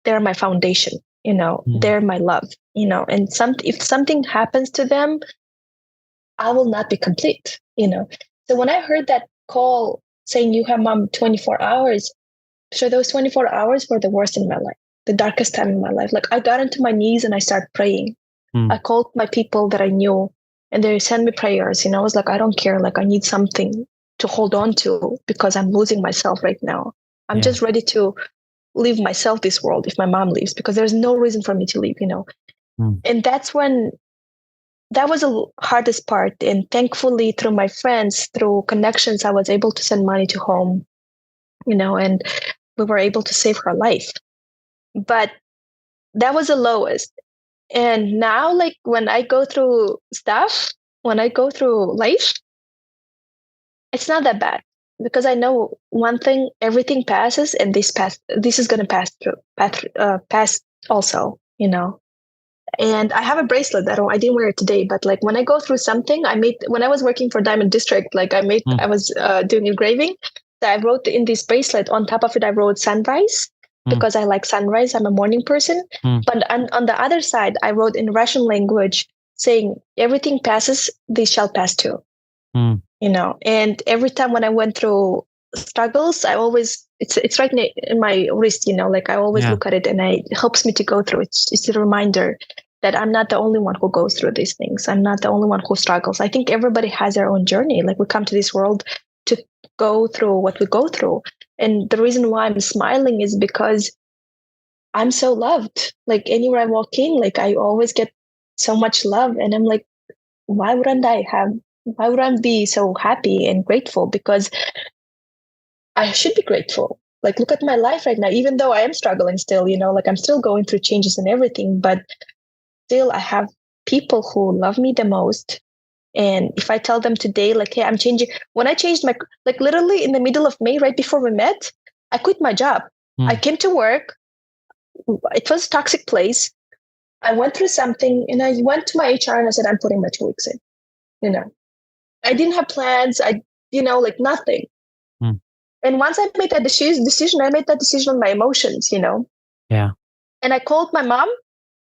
They're my foundation, you know, they're my love, you know, and if something happens to them, I will not be complete, you know. So when I heard that call saying you have mom 24 hours, so those 24 hours were the worst in my life, the darkest time in my life. Like I got into my knees and I started praying. I called my people that I knew and they sent me prayers. You know, I was like, I don't care. Like I need something to hold on to because I'm losing myself right now. I'm just ready to leave myself this world if my mom leaves because there's no reason for me to leave, you know. And that's when that was the hardest part. And thankfully, through my friends, through connections, I was able to send money to home, you know, and we were able to save her life. But that was the lowest. And now, like when I go through stuff, when I go through life, it's not that bad because I know one thing: everything passes, and this is gonna pass also, you know. And I have a bracelet that I didn't wear it today, but like when I go through something, when I was working for Diamond District, like I was doing engraving. So I wrote in this bracelet, on top of it, I wrote sunrise because I like sunrise. I'm a morning person. But on the other side, I wrote in Russian language saying, everything passes, this shall pass too. You know, and every time when I went through struggles, I always, it's right in my wrist, you know, like I always look at it and it helps me to go through. It's a reminder that I'm not the only one who goes through these things. I'm not the only one who struggles. I think everybody has their own journey. Like we come to this world to go through what we go through. And the reason why I'm smiling is because I'm so loved. Like anywhere I walk in, like I always get so much love. And I'm like, why wouldn't I be so happy and grateful? Because I should be grateful. Like, look at my life right now, even though I am struggling still, you know, like I'm still going through changes and everything, but still I have people who love me the most. And if I tell them today, like, hey, I'm changing, when I changed like literally in the middle of May, right before we met, I quit my job. I came to work. It was a toxic place. I went through something and I went to my HR and I said, I'm putting my 2 weeks in, you know. I didn't have plans. You know, like nothing. And once I made that decision, I made that decision on my emotions, you know. Yeah. And I called my mom.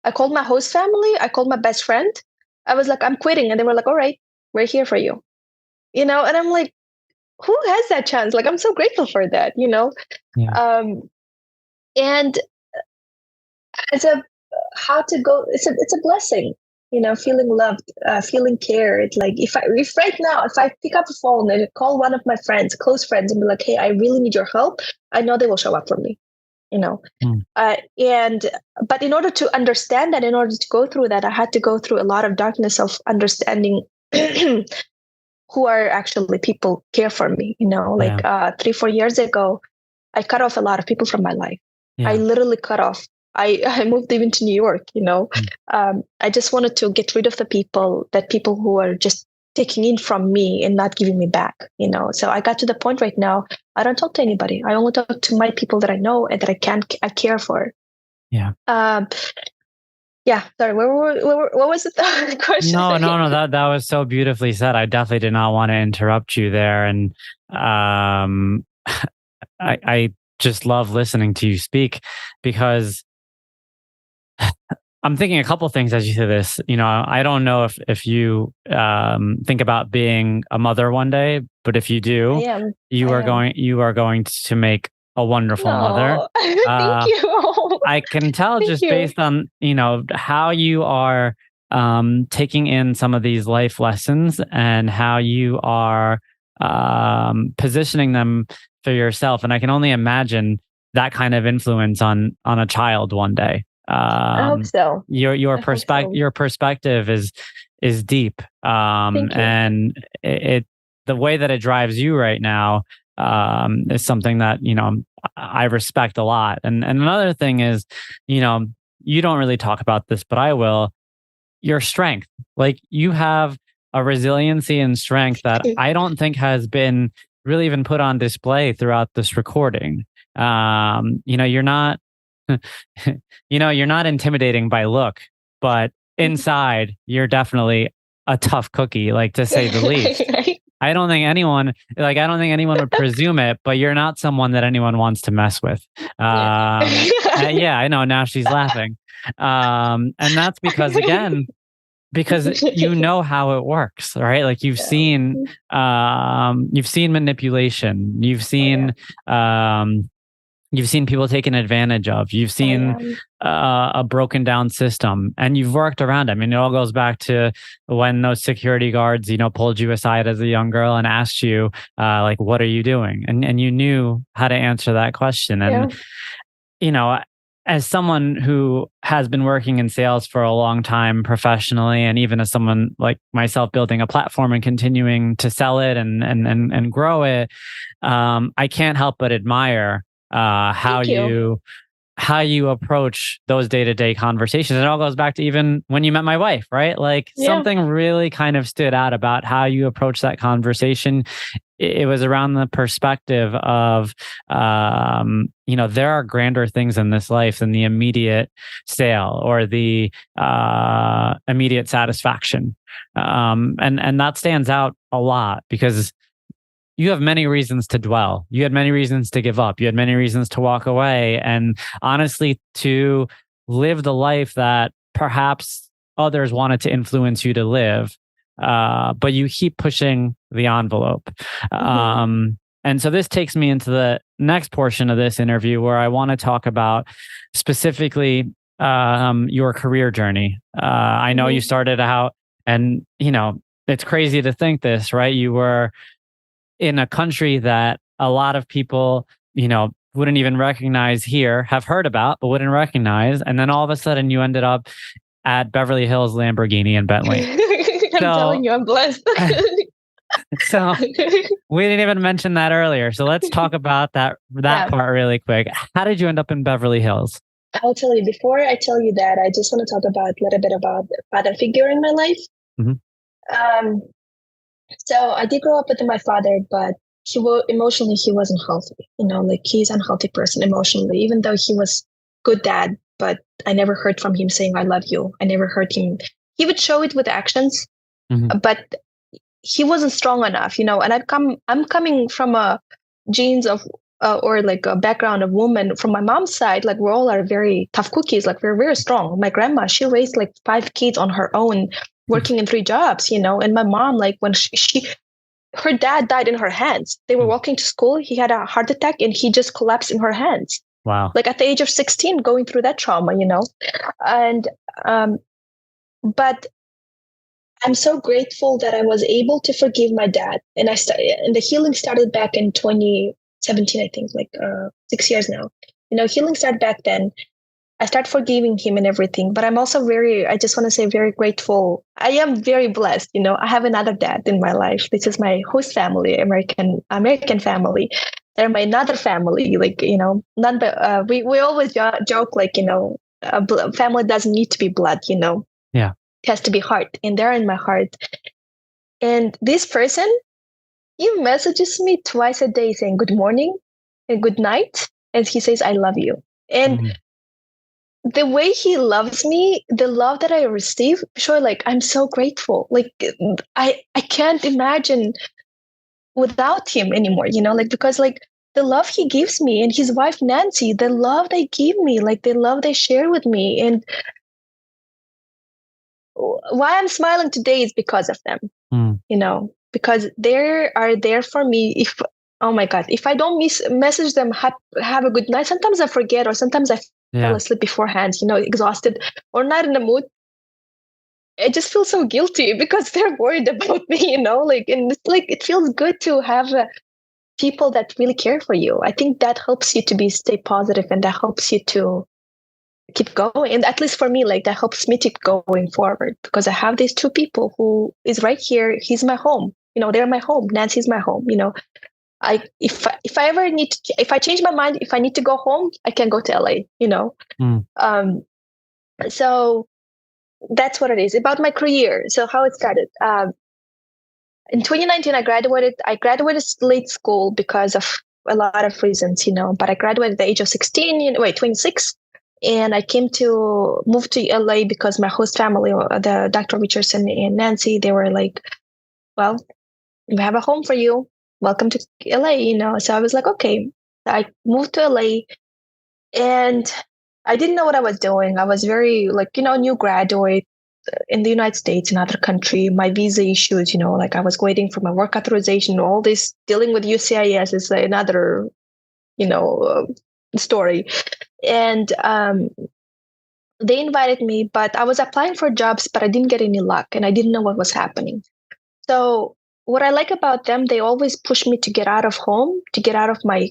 I called my host family. I called my best friend. I was like, I'm quitting. And they were like, all right, we're here for you. You know, and I'm like, who has that chance? Like, I'm so grateful for that, you know. Yeah. And as a how to go, it's a blessing, you know, feeling loved, feeling cared. Like if right now, if I pick up the phone and call one of my friends, close friends, and be like, hey, I really need your help, I know they will show up for me, you know. But in order to understand that, in order to go through that, I had to go through a lot of darkness of understanding who are actually people care for me, you know. Like 3-4 years ago, I cut off a lot of people from my life. I literally cut off. I moved even to New York, you know. I just wanted to get rid of the people who are just taking in from me and not giving me back, you know. So I got to the point right now, I don't talk to anybody. I only talk to my people that I know and that I care for. Yeah. Yeah. Sorry. What was the question? No. That was so beautifully said. I definitely did not want to interrupt you there. And I just love listening to you speak because I'm thinking a couple of things as you say this. You know, I don't know if you think about being a mother one day, but if you do, you are going to make a wonderful mother. Thank you. I can tell just based on, you know, how you are taking in some of these life lessons and how you are positioning them for yourself. And I can only imagine that kind of influence on a child one day. I hope so. Your I hope so. your perspective is deep. Thank you. And the way that it drives you right now is something that, you know, I respect a lot. And another thing is, you know, you don't really talk about this, but I will. Your strength, like you have a resiliency and strength that I don't think has been really even put on display throughout this recording. You know, you're not, you know, you're not intimidating by look, but inside you're definitely a tough cookie, like to say the least. I don't think anyone I don't think anyone would presume it, but you're not someone that anyone wants to mess with. Yeah, I know. Now she's laughing. And that's because again, because you know how it works, right? Like you've seen manipulation, you've seen people taken advantage of. You've seen a broken down system, and you've worked around it. I mean, it all goes back to when those security guards, you know, pulled you aside as a young girl and asked you, like, "What are you doing?" And you knew how to answer that question. And you know, as someone who has been working in sales for a long time professionally, and even as someone like myself building a platform and continuing to sell it and grow it, I can't help but admire how you approach those day-to-day conversations. It all goes back to even when you met my wife, right? Like something really kind of stood out about how you approach that conversation. It was around the perspective of, you know, there are grander things in this life than the immediate sale or the immediate satisfaction. And that stands out a lot because you have many reasons to dwell. You had many reasons to give up. You had many reasons to walk away. And honestly, to live the life that perhaps others wanted to influence you to live, but you keep pushing the envelope. And so this takes me into the next portion of this interview where I want to talk about specifically your career journey. I know you started out, and, you know, it's crazy to think this, right? You were in a country that a lot of people, you know, wouldn't even recognize here, have heard about, but wouldn't recognize. And then all of a sudden you ended up at Beverly Hills Lamborghini and Bentley. I'm telling you, I'm blessed. So we didn't even mention that earlier. So let's talk about that part really quick. How did you end up in Beverly Hills? I'll tell you, before I tell you that, I just want to talk about a little bit about the father figure in my life. So I did grow up with my father, but emotionally, he wasn't healthy. You know, like he's an unhealthy person emotionally, even though he was good dad, but I never heard from him saying, I love you. I never heard him. He would show it with actions, but he wasn't strong enough, you know, and I'm coming from a genes of, or like a background of woman from my mom's side. Like we all are very tough cookies. Like we're very strong. My grandma, she raised like 5 kids on her own, working in 3 jobs, you know, and my mom, like when her dad died in her hands. They were walking to school. He had a heart attack and he just collapsed in her hands. Wow. Like at the age of 16, going through that trauma, you know, and, but I'm so grateful that I was able to forgive my dad. And and the healing started back in 2017, I think, like 6 years now. You know, healing started back then. I start forgiving him and everything, but I'm also I just want to say very grateful. I am very blessed. You know, I have another dad in my life. This is my host family, American family. They're my another family. Like, you know, we always joke, like, you know, family doesn't need to be blood, you know. Yeah. It has to be heart, and they're in my heart. And this person, he messages me twice a day saying good morning and good night. And he says, I love you. And the way he loves me, the love that I receive, sure, like I'm so grateful. Like I can't imagine without him anymore, you know, like because like the love he gives me and his wife Nancy, the love they give me, like the love they share with me. And why I'm smiling today is because of them, you know, because they are there for me. If, oh my God, if I don't message them, have a good night. Sometimes I forget, or sometimes I fell asleep beforehand, you know, exhausted or not in the mood. I just feel so guilty because they're worried about me, like, and it's like, it feels good to have people that really care for you. I think that helps you to stay positive, and that helps you to keep going. And at least for me, like, that helps me to keep going forward, because I have these two people who is right here. He's my home. They're my home. Nancy's my home. If I ever need to, if I change my mind, if I need to go home, I can go to LA. Mm. So that's what it is about my career. So how it started. In 2019, I graduated. I graduated late school because of a lot of reasons, But I graduated at the age of 16. 26. And I moved to LA because my host family, the Dr. Richardson and Nancy, they were like, well, we have a home for you. Welcome to LA, So I was like, okay. I moved to LA, and I didn't know what I was doing. I was very new graduate in the United States, another country, my visa issues, like I was waiting for my work authorization, all this dealing with UCIS is another, story. And they invited me, but I was applying for jobs, but I didn't get any luck, and I didn't know what was happening. So what I like about them, they always push me to get out of home, to get out of my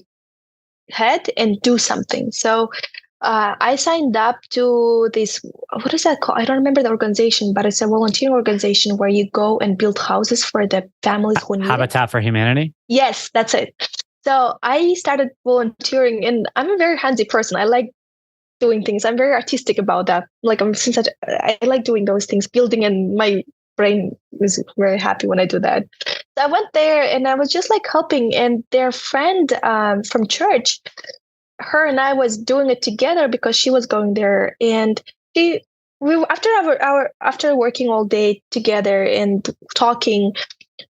head and do something. So I signed up to this, what is that called? I don't remember the organization, but it's a volunteer organization where you go and build houses for the families who need Habitat for Humanity? Yes, that's it. So I started volunteering, and I'm a very handsy person. I like doing things. I'm very artistic about that. Like I like doing those things, building, and my brain is very happy when I do that. So I went there, and I was just like helping, and their friend from church, her and I was doing it together because she was going there, and after working all day together and talking,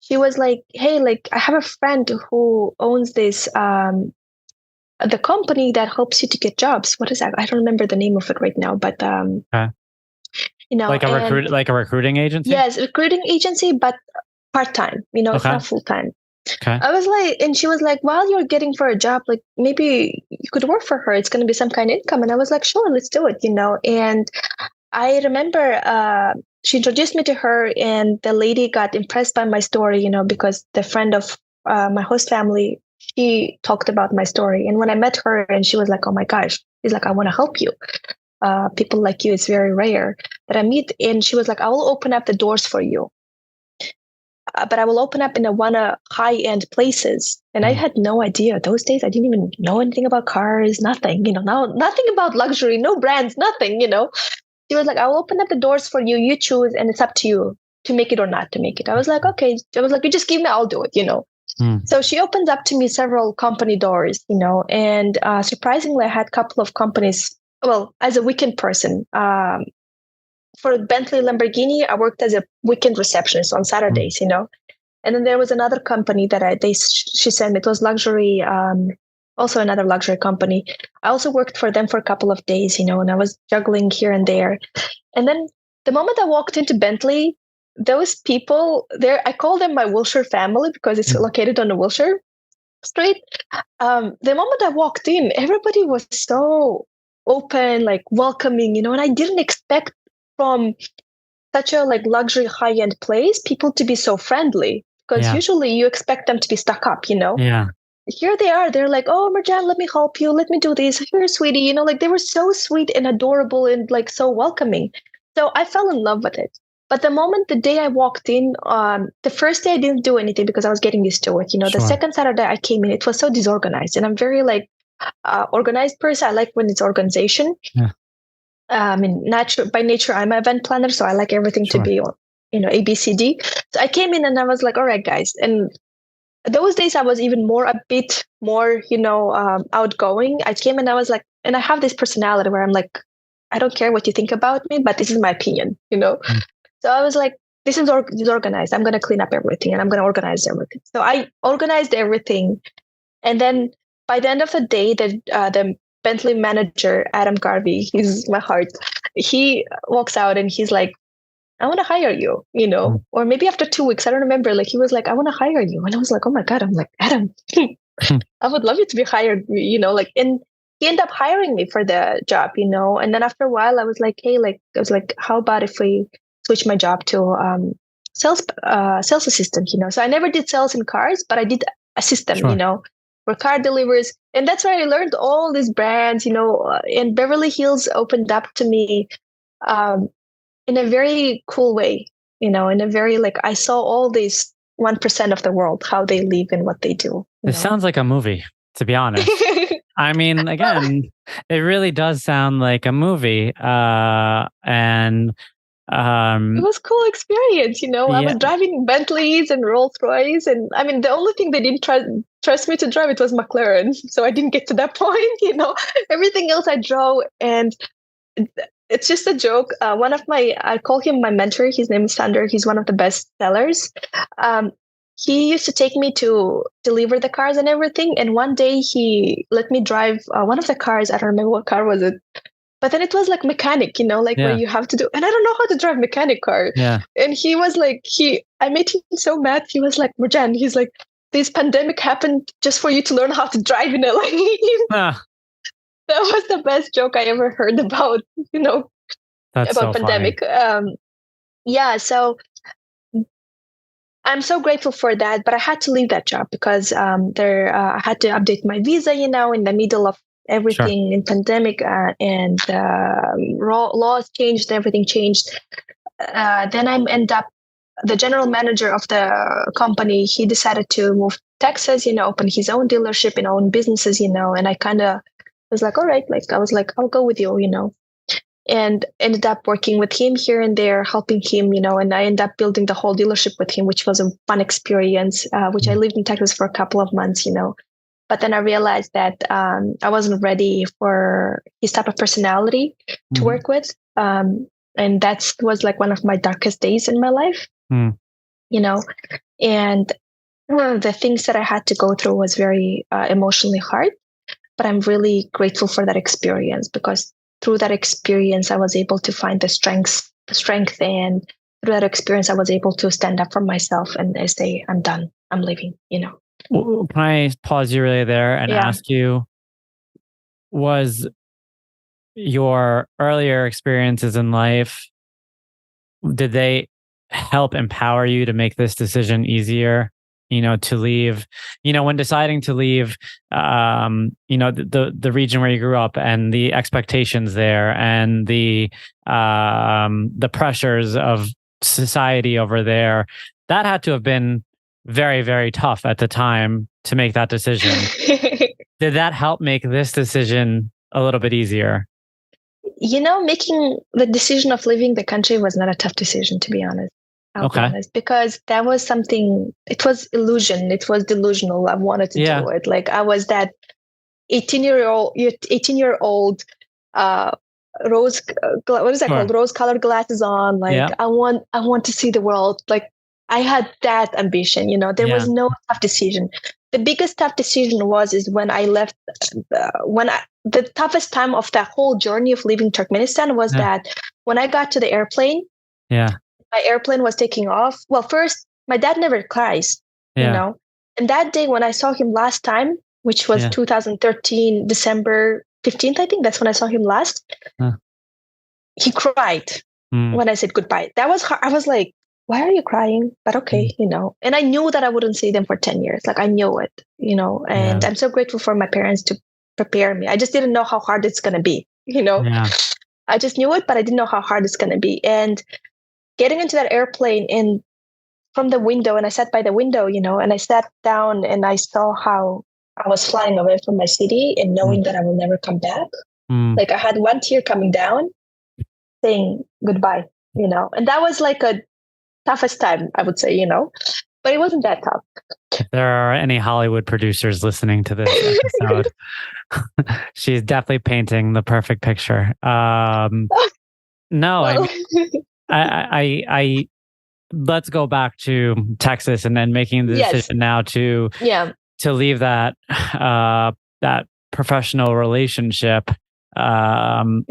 she was like, "Hey, like I have a friend who owns this the company that helps you to get jobs. What is that? I don't remember the name of it right now, but Okay. Like a recruiting agency? Yes, recruiting agency, but part-time, it's Okay. not full-time. Okay. I was like, and she was like, while you're getting for a job, like maybe you could work for her. It's going to be some kind of income. And I was like, sure, let's do it, And I remember she introduced me to her, and the lady got impressed by my story, because the friend of my host family, she talked about my story. And when I met her, and she was like, oh my gosh, she's like, I want to help you. People like you, it's very rare that I meet. And she was like, I will open up the doors for you. But I will open up in one high-end places. And I had no idea. Those days, I didn't even know anything about cars, nothing, now nothing about luxury, no brands, nothing, She was like, I will open up the doors for you. You choose, and it's up to you to make it or not to make it. I was like, okay. I was like, you just give me, I'll do it, So she opened up to me several company doors, and surprisingly, I had a couple of companies. Well, as a weekend person, for Bentley Lamborghini, I worked as a weekend receptionist on Saturdays, And then there was another company that she sent me. It was luxury, also another luxury company. I also worked for them for a couple of days, and I was juggling here and there. And then the moment I walked into Bentley, those people there, I call them my Wilshire family because it's located on the Wilshire Street. The moment I walked in, everybody was so open, like welcoming, and I didn't expect from such a luxury high-end place people to be so friendly, because usually you expect them to be stuck up, Yeah. Here they are, they're like, oh Merjen, let me help you, let me do this here, sweetie, they were so sweet and adorable and so welcoming. So I fell in love with it. But the day I walked in, the first day I didn't do anything because I was getting used to it. Sure. The second Saturday I came in, it was so disorganized, and I'm very organized person. I like when it's organization. Yeah. By nature, I'm an event planner, so I like everything to be, ABCD. So I came in and I was like, all right, guys. And those days I was even a bit more, outgoing. I came and I was like, and I have this personality where I'm like, I don't care what you think about me, but this is my opinion, So I was like, this is disorganized. I'm going to clean up everything, and I'm going to organize everything. So I organized everything. And then by the end of the day, the Bentley manager, Adam Garvey, he's my heart. He walks out and he's like, I want to hire you, or maybe after 2 weeks, I don't remember. He was like, I want to hire you. And I was like, oh my God, I'm like, Adam, I would love you to be hired, and he ended up hiring me for the job, And then after a while I was like, hey, how about if we switch my job to sales assistant. So I never did sales in cars, but I did assist them. Sure. For car delivers, and that's where I learned all these brands. And Beverly Hills opened up to me in a very cool way. In a very I saw all these 1% of the world, how they live and what they do. This sounds like a movie, to be honest. I mean, again, it really does sound like a movie. And it was a cool experience. I was driving Bentleys and Rolls Royce, and I mean, the only thing they didn't trust me to drive it was McLaren, so I didn't get to that point. Everything else I drove, and it's just a joke. I call him my mentor. His name is Sander. He's one of the best sellers. He used to take me to deliver the cars and everything. And one day he let me drive one of the cars. I don't remember what car was it. But then it was like mechanic, where you have to do, and I don't know how to drive mechanic car. Yeah. And he was like, I made him so mad. He was like, Merjen, he's like, this pandemic happened just for you to learn how to drive in LA. That was the best joke I ever heard about, That's about so pandemic. So I'm so grateful for that, but I had to leave that job because I had to update my visa, in the middle of everything in pandemic, and laws changed, everything changed. Then I end up, the general manager of the company, he decided to move to Texas, open his own dealership and own businesses, and I kind of was like, all right, I was like, I'll go with you, and ended up working with him here and there, helping him, and I ended up building the whole dealership with him, which was a fun experience, which I lived in Texas for a couple of months, But then I realized that I wasn't ready for his type of personality to work with. And that was like one of my darkest days in my life, and the things that I had to go through was very emotionally hard. But I'm really grateful for that experience, because through that experience, I was able to find the strength, and through that experience, I was able to stand up for myself and say, I'm done, I'm leaving, Can I pause you really there and ask you, was your earlier experiences in life, did they help empower you to make this decision easier? To leave, when deciding to leave, the region where you grew up and the expectations there and the pressures of society over there, that had to have been very, very tough at the time to make that decision. Did that help make this decision a little bit easier? Making the decision of leaving the country was not a tough decision, to be honest. I'll be honest, because that was something, it was illusion. It was delusional. I wanted to do it. I was that 18-year-old, rose, what is that called? Rose-colored glasses on. I want to see the world. I had that ambition, there was no tough decision. The biggest tough decision is when I left, the toughest time of that whole journey of leaving Turkmenistan was that when I got to the airplane, my airplane was taking off. Well, first, my dad never cries, and that day when I saw him last time, which was 2013, December 15th, I think that's when I saw him last, he cried when I said goodbye. That was hard. I was like, why are you crying? But okay, and I knew that I wouldn't see them for 10 years. I knew it, and I'm so grateful for my parents to prepare me. I just didn't know how hard it's going to be, I just knew it, but I didn't know how hard it's going to be. And getting into that airplane and from the window, and I sat by the window, and I sat down and I saw how I was flying away from my city and knowing that I will never come back. I had one tear coming down saying goodbye, and that was a toughest time, I would say, but it wasn't that tough. If there are any Hollywood producers listening to this episode, she's definitely painting the perfect picture. No, I let's go back to Texas and then making the decision now to leave that that professional relationship. When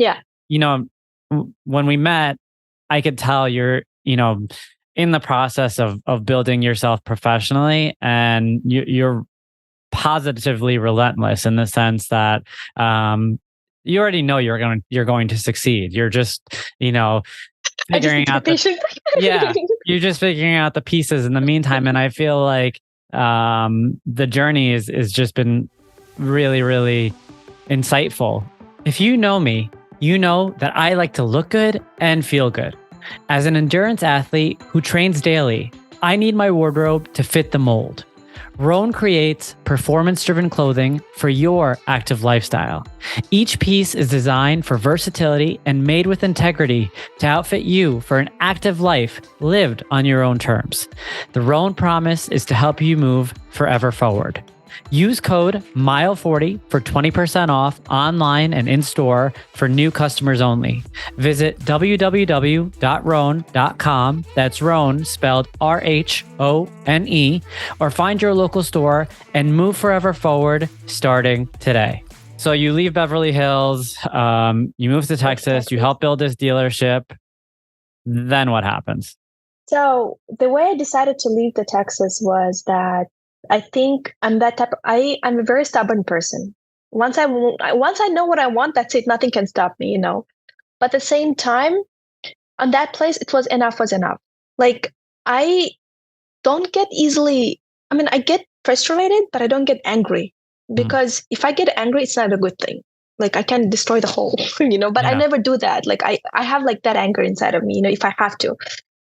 we met, I could tell you're in the process of building yourself professionally, and you're positively relentless in the sense that you already know you're going to succeed. You're just I just need figuring to be out the patient. yeah, you're just figuring out the pieces in the meantime. And I feel like the journey is just been really, really insightful. If you know me, you know that I like to look good and feel good. As an endurance athlete who trains daily, I need my wardrobe to fit the mold. Rhone creates performance-driven clothing for your active lifestyle. Each piece is designed for versatility and made with integrity to outfit you for an active life lived on your own terms. The Rhone promise is to help you move forever forward. Use code MILE40 for 20% off online and in-store for new customers only. Visit www.rhone.com, that's Rhone spelled RHONE, or find your local store and move forever forward starting today. So you leave Beverly Hills, you move to Texas, you help build this dealership. Then what happens? So the way I decided to leave the Texas was that I think I'm that type. I'm a very stubborn person. Once I know what I want, that's it. Nothing can stop me, But at the same time, on that place, it was enough was enough. Like I don't get easily. I mean, I get frustrated, but I don't get angry because if I get angry, it's not a good thing. Like I can destroy the whole, But I never do that. Like I have like that anger inside of me, if I have to.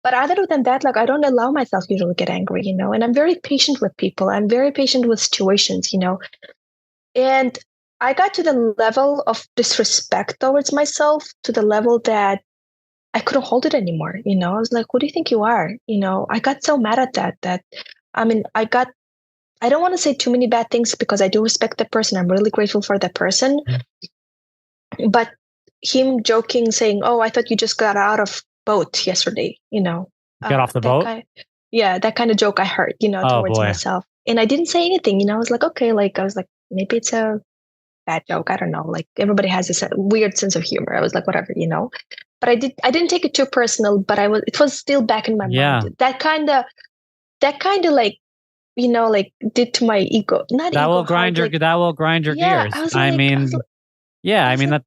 But other than that, like I don't allow myself usually get angry, and I'm very patient with people. I'm very patient with situations, And I got to the level of disrespect towards myself, to the level that I couldn't hold it anymore. I was like, who do you think you are? I got so mad at that, I mean, I don't want to say too many bad things because I do respect the person. I'm really grateful for that person. But him joking, saying, oh, I thought you just got out of boat yesterday, Get off the boat? That kind of joke I heard, towards myself. And I didn't say anything, I was like, okay, I was like, maybe it's a bad joke. I don't know. Like everybody has this weird sense of humor. I was like, whatever, But I didn't take it too personal, but it was still back in my mind. That kind of like, like did to my ego. That will grind your gears.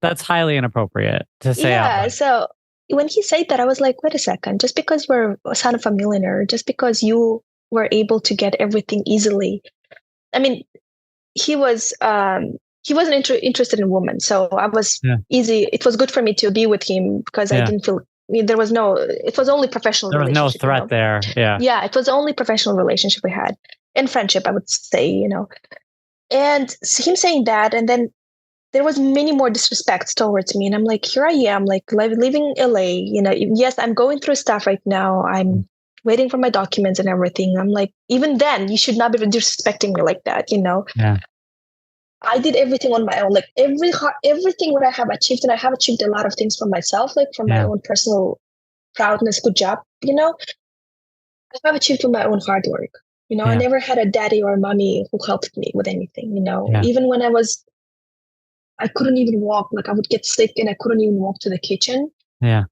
That's highly inappropriate to say out loud. So when he said that, I was like, wait a second, just because we're a son of a millionaire, just because you were able to get everything easily. I mean, he wasn't interested in women. So I was easy. It was good for me to be with him because I didn't feel, it was only professional. There was no threat there. Yeah. Yeah. It was only professional relationship we had, and friendship, I would say, and him saying that, and then there was many more disrespect towards me. And I'm like, here I am, like living in LA, yes, I'm going through stuff right now. I'm waiting for my documents and everything. I'm like, even then, you should not be disrespecting me like that, Yeah. I did everything on my own, like everything what I have achieved, and I have achieved a lot of things for myself, like for my own personal proudness, good job, I have achieved with my own hard work. I never had a daddy or a mommy who helped me with anything, even when I couldn't even walk. Like I would get sick and I couldn't even walk to the kitchen. Yeah.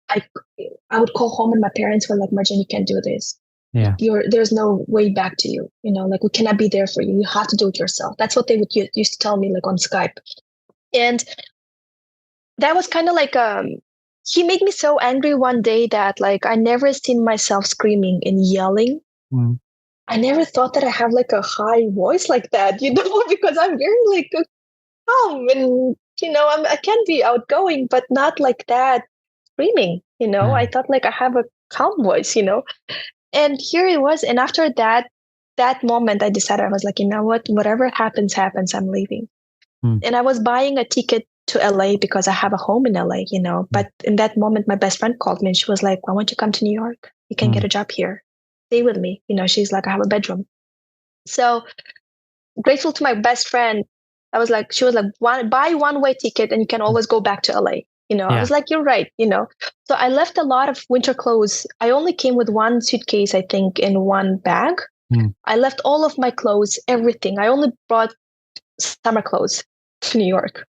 I would call home and my parents were like, Merjen, you can't do this. Yeah. There's no way back to you. Like we cannot be there for you. You have to do it yourself. That's what they would used to tell me, like on Skype. And that was kind of like, he made me so angry one day that like, I never seen myself screaming and yelling. I never thought that I have like a high voice like that, because I'm very like calm and, I can be outgoing, but not like that screaming, I thought like I have a calm voice, and here it was. And after that moment, I decided, I was like, you know what, whatever happens, I'm leaving. And I was buying a ticket to LA because I have a home in LA, but in that moment, my best friend called me and she was like, why don't you come to New York? You can get a job here. Stay with me. She's like, I have a bedroom. So grateful to my best friend. She was like, buy one-way ticket and you can always go back to LA. I was like, you're right. So I left a lot of winter clothes. I only came with one suitcase, I think, and one bag. I left all of my clothes, everything. I only brought summer clothes to New York.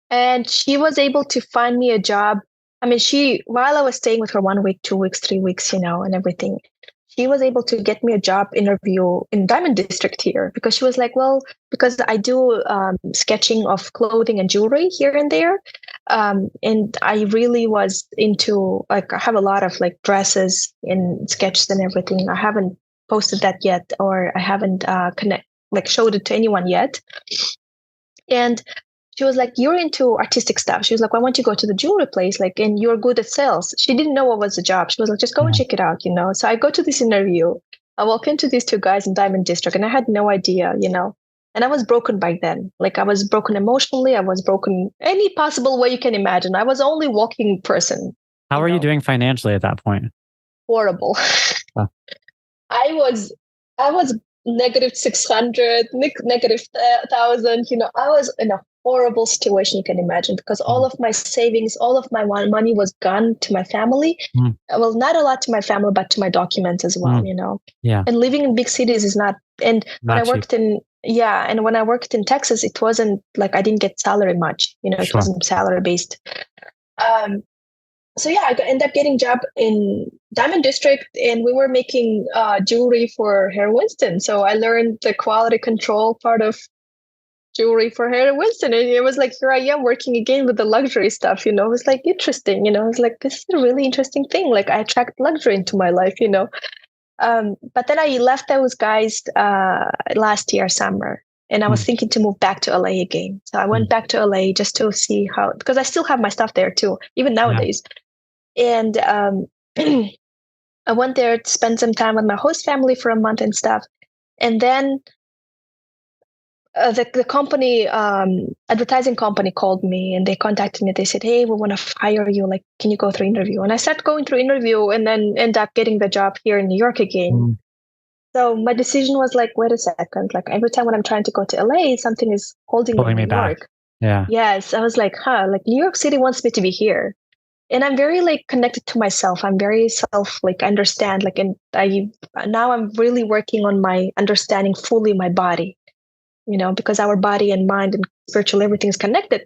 And she was able to find me a job. I mean, while I was staying with her 1 week, 2 weeks, 3 weeks, and everything, she was able to get me a job interview in Diamond District here, because she was like, well, because I do sketching of clothing and jewelry here and there. And I really was into, like, I have a lot of like dresses and sketches and everything. I haven't posted that yet, or I haven't showed it to anyone yet. And she was like, "You're into artistic stuff." She was like, "Why don't you go to the jewelry place? Like, and you're good at sales." She didn't know what was the job. She was like, "Just go and check it out, you know." So I go to this interview. I walk into these two guys in Diamond District, and I had no idea, you know. And I was broken by then. Like, I was broken emotionally. I was broken any possible way you can imagine. I was only walking person. How are you doing financially at that point? Horrible. Huh. I was negative 600, negative 1,000. You know, I was in a horrible situation you can imagine, because all of my savings, all of my money was gone to my family. Well, not a lot to my family, but to my documents as well, you know. Yeah. And living in big cities is not, and not when I worked cheap. and when I worked in Texas, it wasn't like I didn't get salary much, you know, it wasn't salary based. So yeah, I ended up getting a job in Diamond District, and we were making jewelry for Harry Winston. So I learned the quality control part of jewelry for Harry Winston, and it was like, here I am working again with the luxury stuff. You know, it was like interesting. You know, it was like, this is a really interesting thing. Like, I attract luxury into my life. You know, but then I left those guys last year summer. And I was thinking to move back to LA again. So I went back to LA just to see how, because I still have my stuff there too, even nowadays. Yeah. And I went there to spend some time with my host family for a month and stuff. And then the company, advertising company, called me, and they contacted me. They said, "Hey, we want to hire you. Like, can you go through interview?" And I started going through interview, and then end up getting the job here in New York again. So my decision was like, wait a second. Like, every time when I'm trying to go to LA, something is holding me in New York. Yeah. Yes, I was like, like, New York City wants me to be here. And I'm very like connected to myself. I'm very like understand, like, and now I'm really working on my understanding fully my body, you know, because our body and mind and spiritual, everything is connected.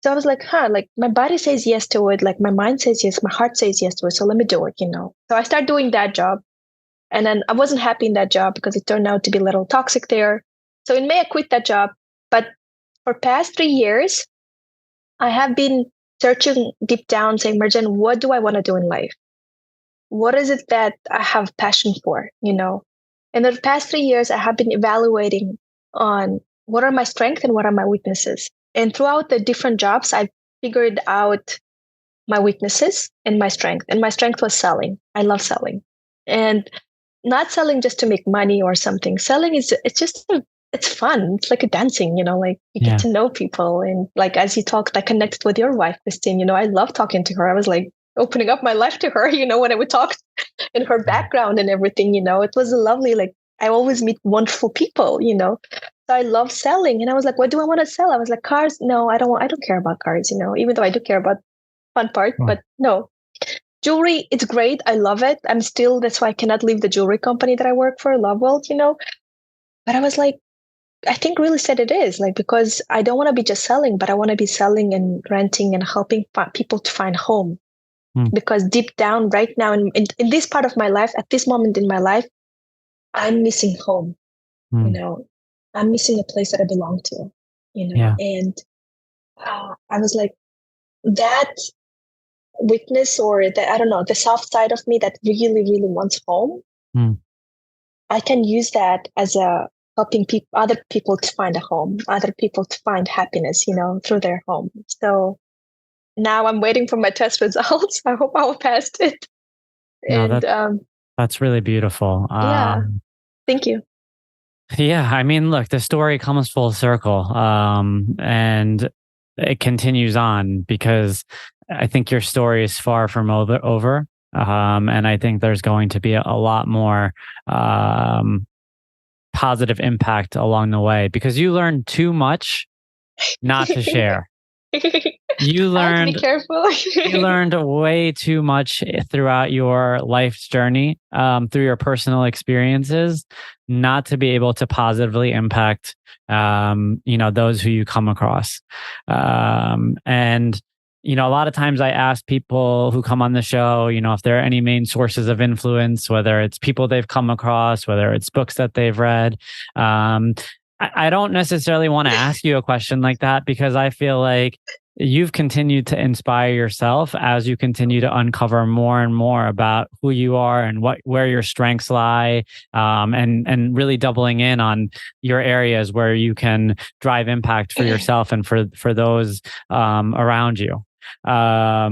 So I was like, like, my body says yes to it. Like, my mind says yes, my heart says yes to it. So let me do it, you know? So I started doing that job, and then I wasn't happy in that job because it turned out to be a little toxic there. So in May, I quit that job. But for past 3 years, I have been searching deep down, saying, Merjen, what do I want to do in life? What is it that I have passion for, you know? In the past 3 years, I have been evaluating on what are my strengths and what are my weaknesses. And throughout the different jobs, I figured out my weaknesses and my strength. And my strength was selling. I love selling. And not selling just to make money or something. Selling it's fun. It's like a dancing, you know, like you get to know people. And like, as you talked, I connected with your wife, Christine, you know, I love talking to her. I was like opening up my life to her, you know, when I would talk in her background and everything, you know, it was a lovely, like, I always meet wonderful people, you know, so I love selling. And I was like, what do I want to sell? I was like, cars. No, I don't care about cars, you know, even though I do care about fun part, but no. Jewelry, it's great. I love it. That's why I cannot leave the jewelry company that I work for, Lovewell, you know. But I was like, I think really said it is, like, because I don't want to be just selling, but I want to be selling and renting and helping people to find home. Because deep down right now in this part of my life, at this moment in my life, I'm missing home. You know, I'm missing a place that I belong to, you know. And I was like, that weakness, or I don't know, the soft side of me that really, really wants home. I can use that as a helping other people to find a home, other people to find happiness, you know, through their home. So now I'm waiting for my test results. I hope I'll pass it. No, that's really beautiful. Yeah. Thank you. Yeah. I mean, look, the story comes full circle, and it continues on, because I think your story is far from over. And I think there's going to be a lot more positive impact along the way, because you learned too much not to share. You learned, I have to be careful. You learned way too much throughout your life's journey, through your personal experiences, not to be able to positively impact, you know, those who you come across. And you know, a lot of times I ask people who come on the show, you know, if there are any main sources of influence, whether it's people they've come across, whether it's books that they've read. I don't necessarily want to ask you a question like that, because I feel like you've continued to inspire yourself as you continue to uncover more and more about who you are and where your strengths lie, and really doubling in on your areas where you can drive impact for yourself and for those around you. I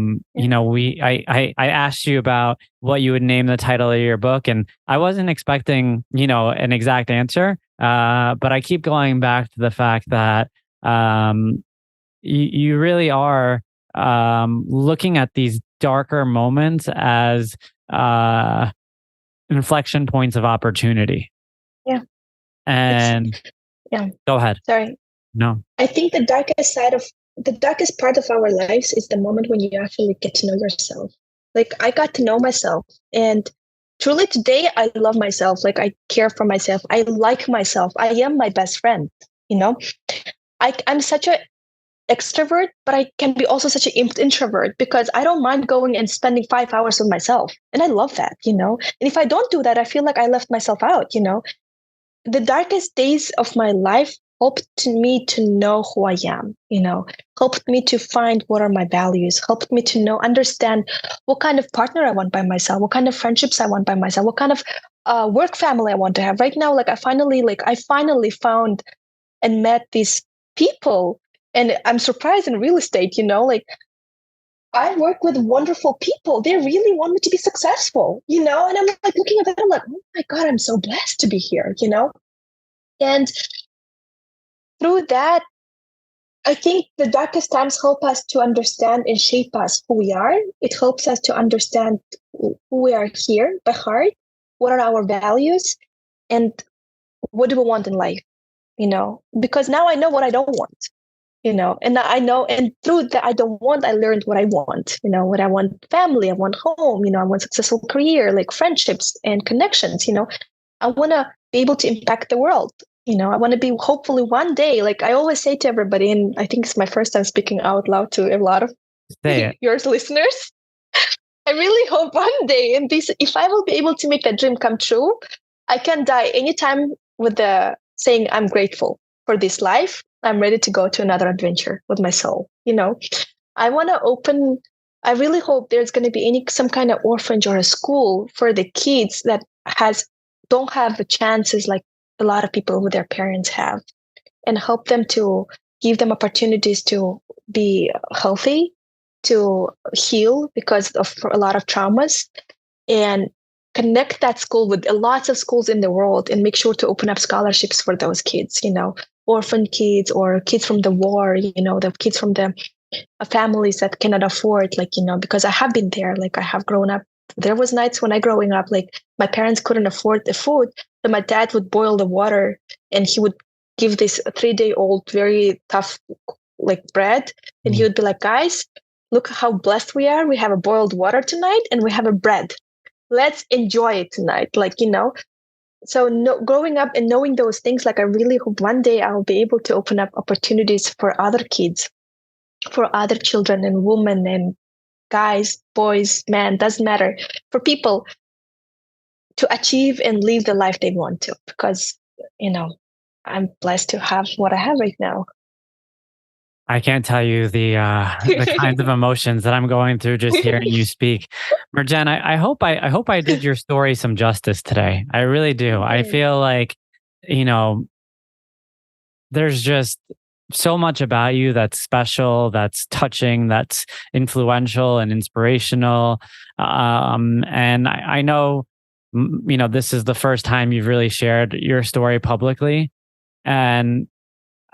asked you about what you would name the title of your book, and I wasn't expecting an exact answer, but I keep going back to the fact that you really are looking at these darker moments as inflection points of opportunity. Yeah. And yeah. Go ahead. Sorry. No. I think the darkest part of our lives is the moment when you actually get to know yourself. Like, I got to know myself, and truly today I love myself. Like, I care for myself. I like myself. I am my best friend. I'm such a extrovert, but I can be also such an introvert because I don't mind going and spending 5 hours with myself. And I love that. And if I don't do that, I feel like I left myself out. The darkest days of my life helped me to know who I am, helped me to find what are my values, helped me to understand what kind of partner I want by myself, what kind of friendships I want by myself, what kind of work family I want to have. Right now, I finally found and met these people. And I'm surprised in real estate, I work with wonderful people. They really want me to be successful, and I'm looking at that, I'm like, oh my God, I'm so blessed to be here, And through that, I think the darkest times help us to understand and shape us who we are. It helps us to understand who we are here by heart, what are our values, and what do we want in life, because now I know what I don't want. And I know, and through that I don't want, I learned what I want, what I want: family, I want home, I want successful career, like friendships and connections, I want to be able to impact the world. I want to be, hopefully one day, like I always say to everybody, and I think it's my first time speaking out loud to a lot of your listeners. I really hope one day, and if I will be able to make that dream come true, I can die anytime with the saying, I'm grateful for this life. I'm ready to go to another adventure with my soul. I want to open, I really hope there's going to be some kind of orphanage or a school for the kids that don't have the chances like a lot of people with their parents have, and help them to give them opportunities to be healthy, to heal because of a lot of traumas, and connect that school with lots of schools in the world, and make sure to open up scholarships for those kids, orphan kids or kids from the war, the kids from the families that cannot afford, because I have been there, I have grown up. There was nights when I growing up, my parents couldn't afford the food, so my dad would boil the water, and he would give this 3-day-old, very tough, bread. And he would be like, guys, look how blessed we are. We have a boiled water tonight, and we have a bread. Let's enjoy it tonight. So growing up and knowing those things, I really hope one day I'll be able to open up opportunities for other kids, for other children and women and guys, boys, men, doesn't matter, for people to achieve and live the life they want to, because, I'm blessed to have what I have right now. I can't tell you the kinds of emotions that I'm going through just hearing you speak. Merjen, I hope I did your story some justice today. I really do. I feel like, there's just so much about you that's special, that's touching, that's influential and inspirational. And I know, this is the first time you've really shared your story publicly. And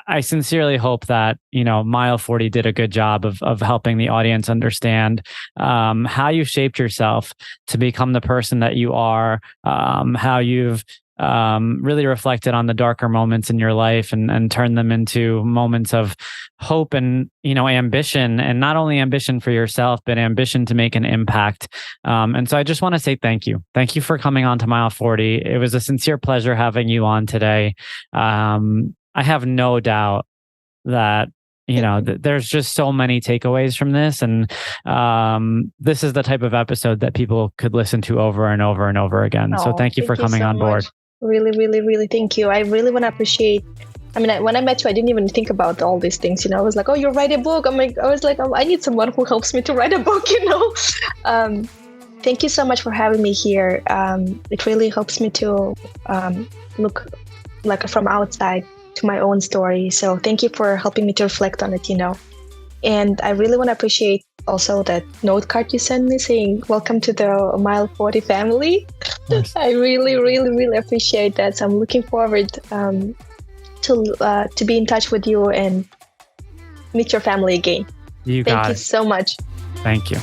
I sincerely hope that, Mile 40 did a good job of helping the audience understand how you shaped yourself to become the person that you are, how you've really reflected on the darker moments in your life and turned them into moments of hope and, ambition, and not only ambition for yourself, but ambition to make an impact. And so I just want to say thank you. Thank you for coming on to Mile 40. It was a sincere pleasure having you on today. I have no doubt that, there's just so many takeaways from this. And this is the type of episode that people could listen to over and over and over again. So thank you for coming on board. Really, really, really thank you. I really want to appreciate I mean, when I met you, I didn't even think about all these things. I was like, oh, you write a book. I was like, I need someone who helps me to write a book. Thank you so much for having me here. It really helps me to look like from outside to my own story. So thank you for helping me to reflect on it. And I really want to appreciate also that note card you sent me saying, welcome to the Mile 40 family. Yes. I really, really, really appreciate that. So I'm looking forward to be in touch with you and meet your family again. Thank you so much. Thank you.